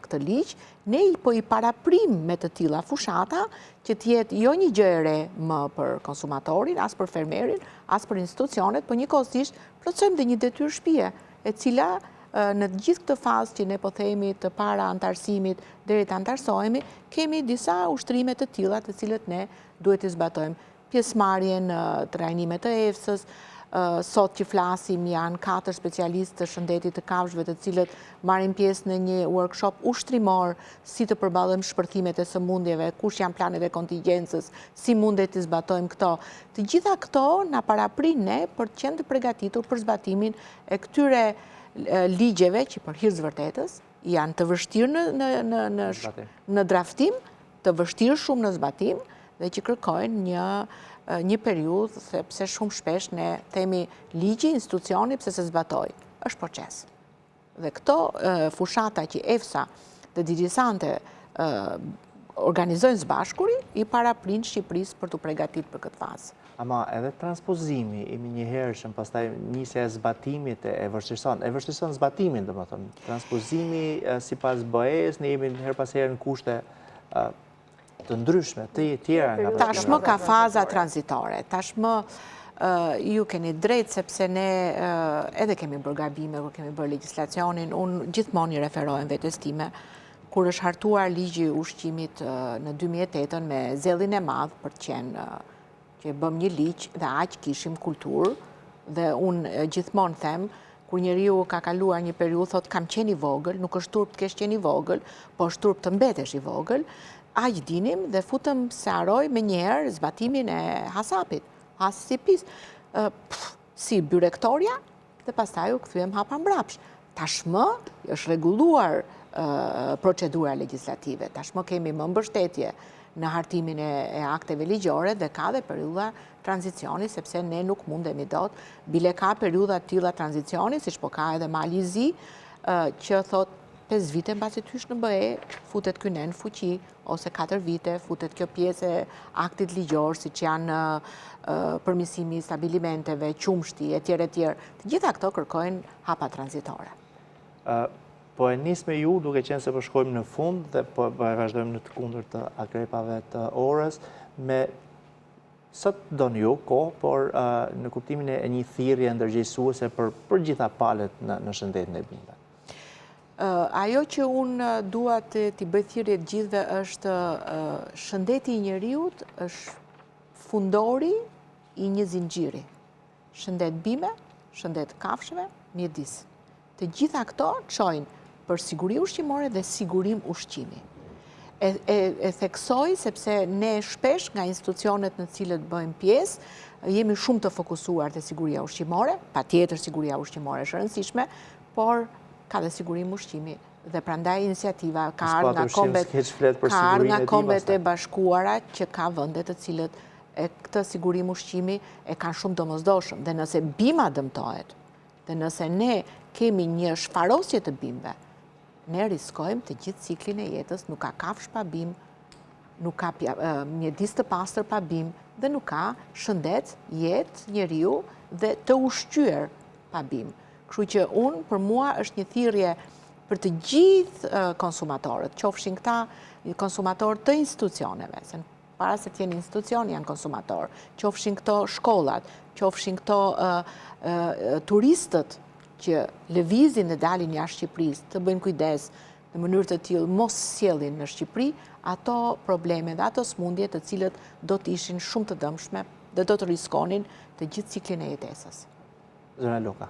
këtë ligj, ne po i paraprim me të tilla fushata që të jetë jo një gjë e re më për konsumatorin, as për fermerin, as për institucionet, por njëkohësisht plotësojmë dhe një detyrë shtëpie, e cila në gjithë këtë fazë që ne po themi të para antarësimit deri të antarësohemi, kemi disa ushtrime të tilla të cilët ne duhet të zbatojmë. Pjesëmarrjen në trajnimet të EFSA-s, sot që flasim janë 4 specialistë të shëndetit të kafshëve të cilët marrin pjesë në një workshop ushtrimor si të përballojmë shpërthimet e sëmundjeve, kush janë planet e kontingjencës, si mundet të zbatojmë këto. Të gjitha këto na paraprin ne për të qenë të përgatitur për zbatimin e këtyre ligjeve që për hir të vërtetës janë të vështirë në draftim, të vështirë shumë në zbatim, dhe që kërkojnë një periudhë, sepse shumë shpesh ne themi ligji, institucioni, pse se zbatoj, është proces. Dhe këto fushata që EFSA dhe Digisante organizojnë zbashkuri, i paraprind Shqipërisë për të përgatit për këtë fazë. Ama edhe transpozimi imi njëherëshëm, pastaj nisja e zbatimit e vështirëson zbatimin, dhe më thëmë, transpozimi si pas BE-s, ne jemi her pas herë në kushte të ndryshme, të tjera. Tashmë ka faza tranzitore, tashmë ju keni drejt, sepse ne edhe kemi bërë gabime, kur kemi bërë legislacionin, unë gjithmonë i referohem vetes time, kur është hartuar ligji ushqimit në 2008 me zellin e madh për të qenë që bëm një ligj dhe aq kishim kulturë, dhe unë gjithmonë them, kur njeriu ka kaluar një periudhë, thot kam qenë i vogël, nuk është turp të kesh qenë i vogël, po është turp të mbetesh i vogël, aq dinim dhe futëm se haroj me njerë zbatimin e hasapit, hasipis, si byrektoria, dhe pastaj u kthyem hapa mbrapsh. Tashmë është rregulluar procedura legislative, tashmë kemi më mbështetje në hartimin e akteve ligjore dhe ka dhe periudha tranzicioni, sepse ne nuk mundemi dot, bile ka periudha tilla tranzicioni, siç po ka edhe Mali Zi, që thot 5 vite mbasi hysh në BE, futet ky nen fuqi, ose 4 vite, futet kjo pjesë e aktit ligjor, siç janë përmirësimi i stabilimenteve, qumshti, etj. Të gjitha këto kërkojnë hapa tranzitore. Po e nis me ju, duke qenë se po shkojmë në fund dhe po vazhdojmë në të kundërt të akrepave të orës, me sot doni ju kohë, por në kuptimin e një thirrje ndërgjegjësuese për gjitha palët në shëndetin e bimëve. Ajo që unë dua t'i bëj thirrje të gjithëve është shëndeti i njeriut është fundori i një zinxhiri. Shëndet bime, shëndet kafshëve, mjedis. Të gjitha këto çojnë për siguri ushqimore dhe sigurim ushqimi. E theksoj sepse ne shpesh nga institucionet në cilët bëjmë pjesë, jemi shumë të fokusuar te siguria ushqimore, patjetër siguria ushqimore është e rëndësishme, por ka dhe sigurim ushqimi. Dhe prandaj iniciativa ka ardhur nga Kombet e Bashkuara që ka vende të cilët këtë sigurim ushqimi e kanë shumë domosdoshëm. Dhe nëse bima dëmtohet, dhe nëse ne kemi një shfarosje të bimëve, ne riskojmë të gjithë ciklin e jetës, nuk ka kafsh pa bim, nuk ka mjedis të pastër pa bim, dhe nuk ka shëndet, jetë, njeriu dhe të ushqyer pa bim. Kështu që unë, për mua, është një thirrje për të gjithë konsumatorët, qofshin këta konsumatorë të institucioneve, se para se të jenë institucion janë konsumatorë, qofshin këto shkollat, qofshin këto turistët që lëvizin dhe dalin jashtë Shqipërisë, të bëjnë kujdes në mënyrë të tillë mos sjellin në Shqipëri ato probleme dhe ato smundje të cilët do të ishin shumë të dëmshme dhe do të riskonin të gjithë ciklin e jetesës. Zona Luka.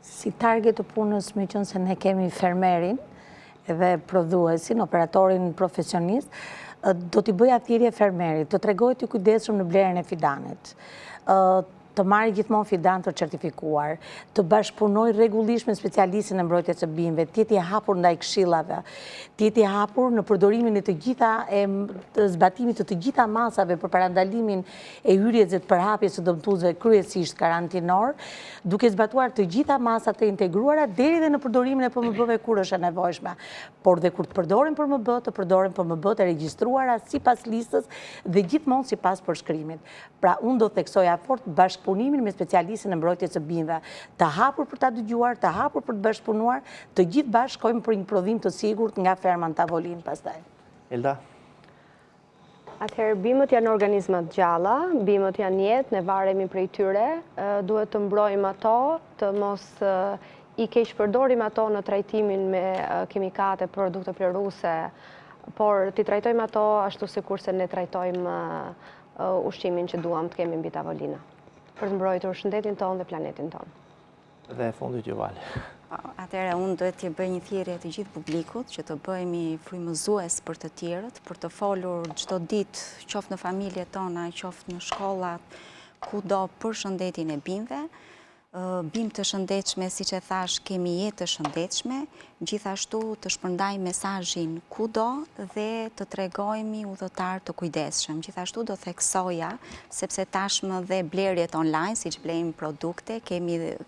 Si target të punës, me qenë se ne kemi fermerin dhe prodhuesin, operatorin profesionist, do t'i bëja thirrje fermerit, të tregoj të kujdesshëm në blerjen e fidanit, të marrë gjithmonë fidan të certifikuar, të bashkëpunoj rregullisht me specialistin e mbrojtjes së bimëve, të jetë i hapur ndaj këshillave, të jetë i hapur në përdorimin e të gjitha të zbatimit të gjitha masave për parandalimin e hyrjes dhe të përhapjes së dëmtuesve kryesisht karantinor, duke zbatuar të gjitha masat e integruara deri dhe në përdorimin e PMB-ve kur është e nevojshme. Por dhe kur të përdorin PMB, të përdorin PMB të regjistruara sipas listës dhe gjithmonë sipas përshkrimit. Pra unë do theksoja fort bashkëpunimin me specialistin e mbrojtjes së bimëve, të hapur për ta dëgjuar, të hapur për të bashkëpunuar, të gjithë bashkë shkojmë për një prodhim të sigurt nga ferma në Tavolin pastaj. Elda? Atëherë, bimët janë organizmat gjalla, bimët janë jetë, ne varemi prej tyre, duhet të mbrojmë ato, të mos i keq përdorim ato në trajtimin me kimikate, produkte plëruse, por t'i trajtojmë ato ashtu sikur se ne trajtojmë ushqimin që duam të kemi mbi tavolina, për të mbrojtur shëndetin tonë dhe planetin tonë. Dhe fundit ju Vale. Atëherë unë duhet të bëj një thirrje të gjithë publikut që të bëhemi frymëzues për të tjerët, për të folur çdo ditë, qoftë në familjet tona, qoftë në shkollat, kudo për shëndetin e bimëve, bimë të shëndetshme, si që thash, kemi jetë të shëndetshme, gjithashtu të shpërndaj mesazhin kudo dhe të tregojmë udhëtar të kujdesshëm. Gjithashtu do theksoja, sepse tashmë dhe blerjet online, si që blejmë produkte,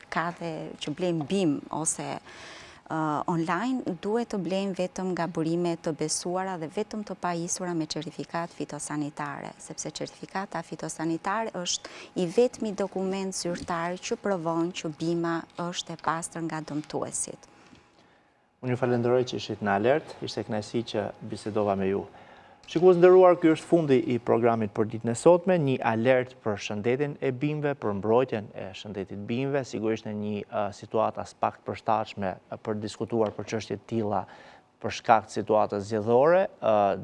ka dhe që blejmë bimë ose online, duhet të blejmë vetëm nga burime të besuara dhe vetëm të pajisura me certifikat fitosanitare, sepse certifikata fitosanitare është i vetmi dokument zyrtar që provon që bima është e pastër nga dëmtuesit. Unë ju falenderoj që ishit në alert, ishte kënaqësi që bisedova me ju. Shikues nderuar, ky është fundi i programit për ditën e sotme, një alert për shëndetin e bimëve, për mbrojtjen e shëndetit bimëve, sigurisht në një situatë as pak të përshtatshme për diskutuar për çështje të tilla për shkak të situatës zgjedhore,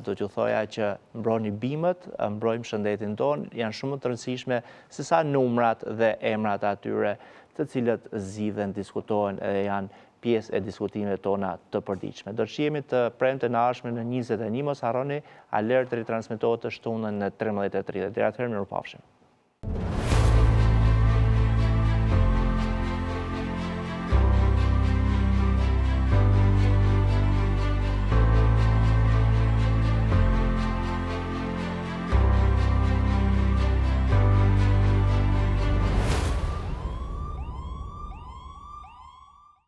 do t'ju thoja që mbroni bimët, mbrojmë shëndetin tonë, janë shumë të rëndësishme se sa numrat dhe emrat atyre të cilët zgjidhen, diskutohen edhe janë pjesë e diskutimeve tona të përditshme. Do të shihemi të premte në ardhshme në 21, mos harroni, alert ritransmetohet të shtunën në 13:30. Deri atëherë, mirupafshim.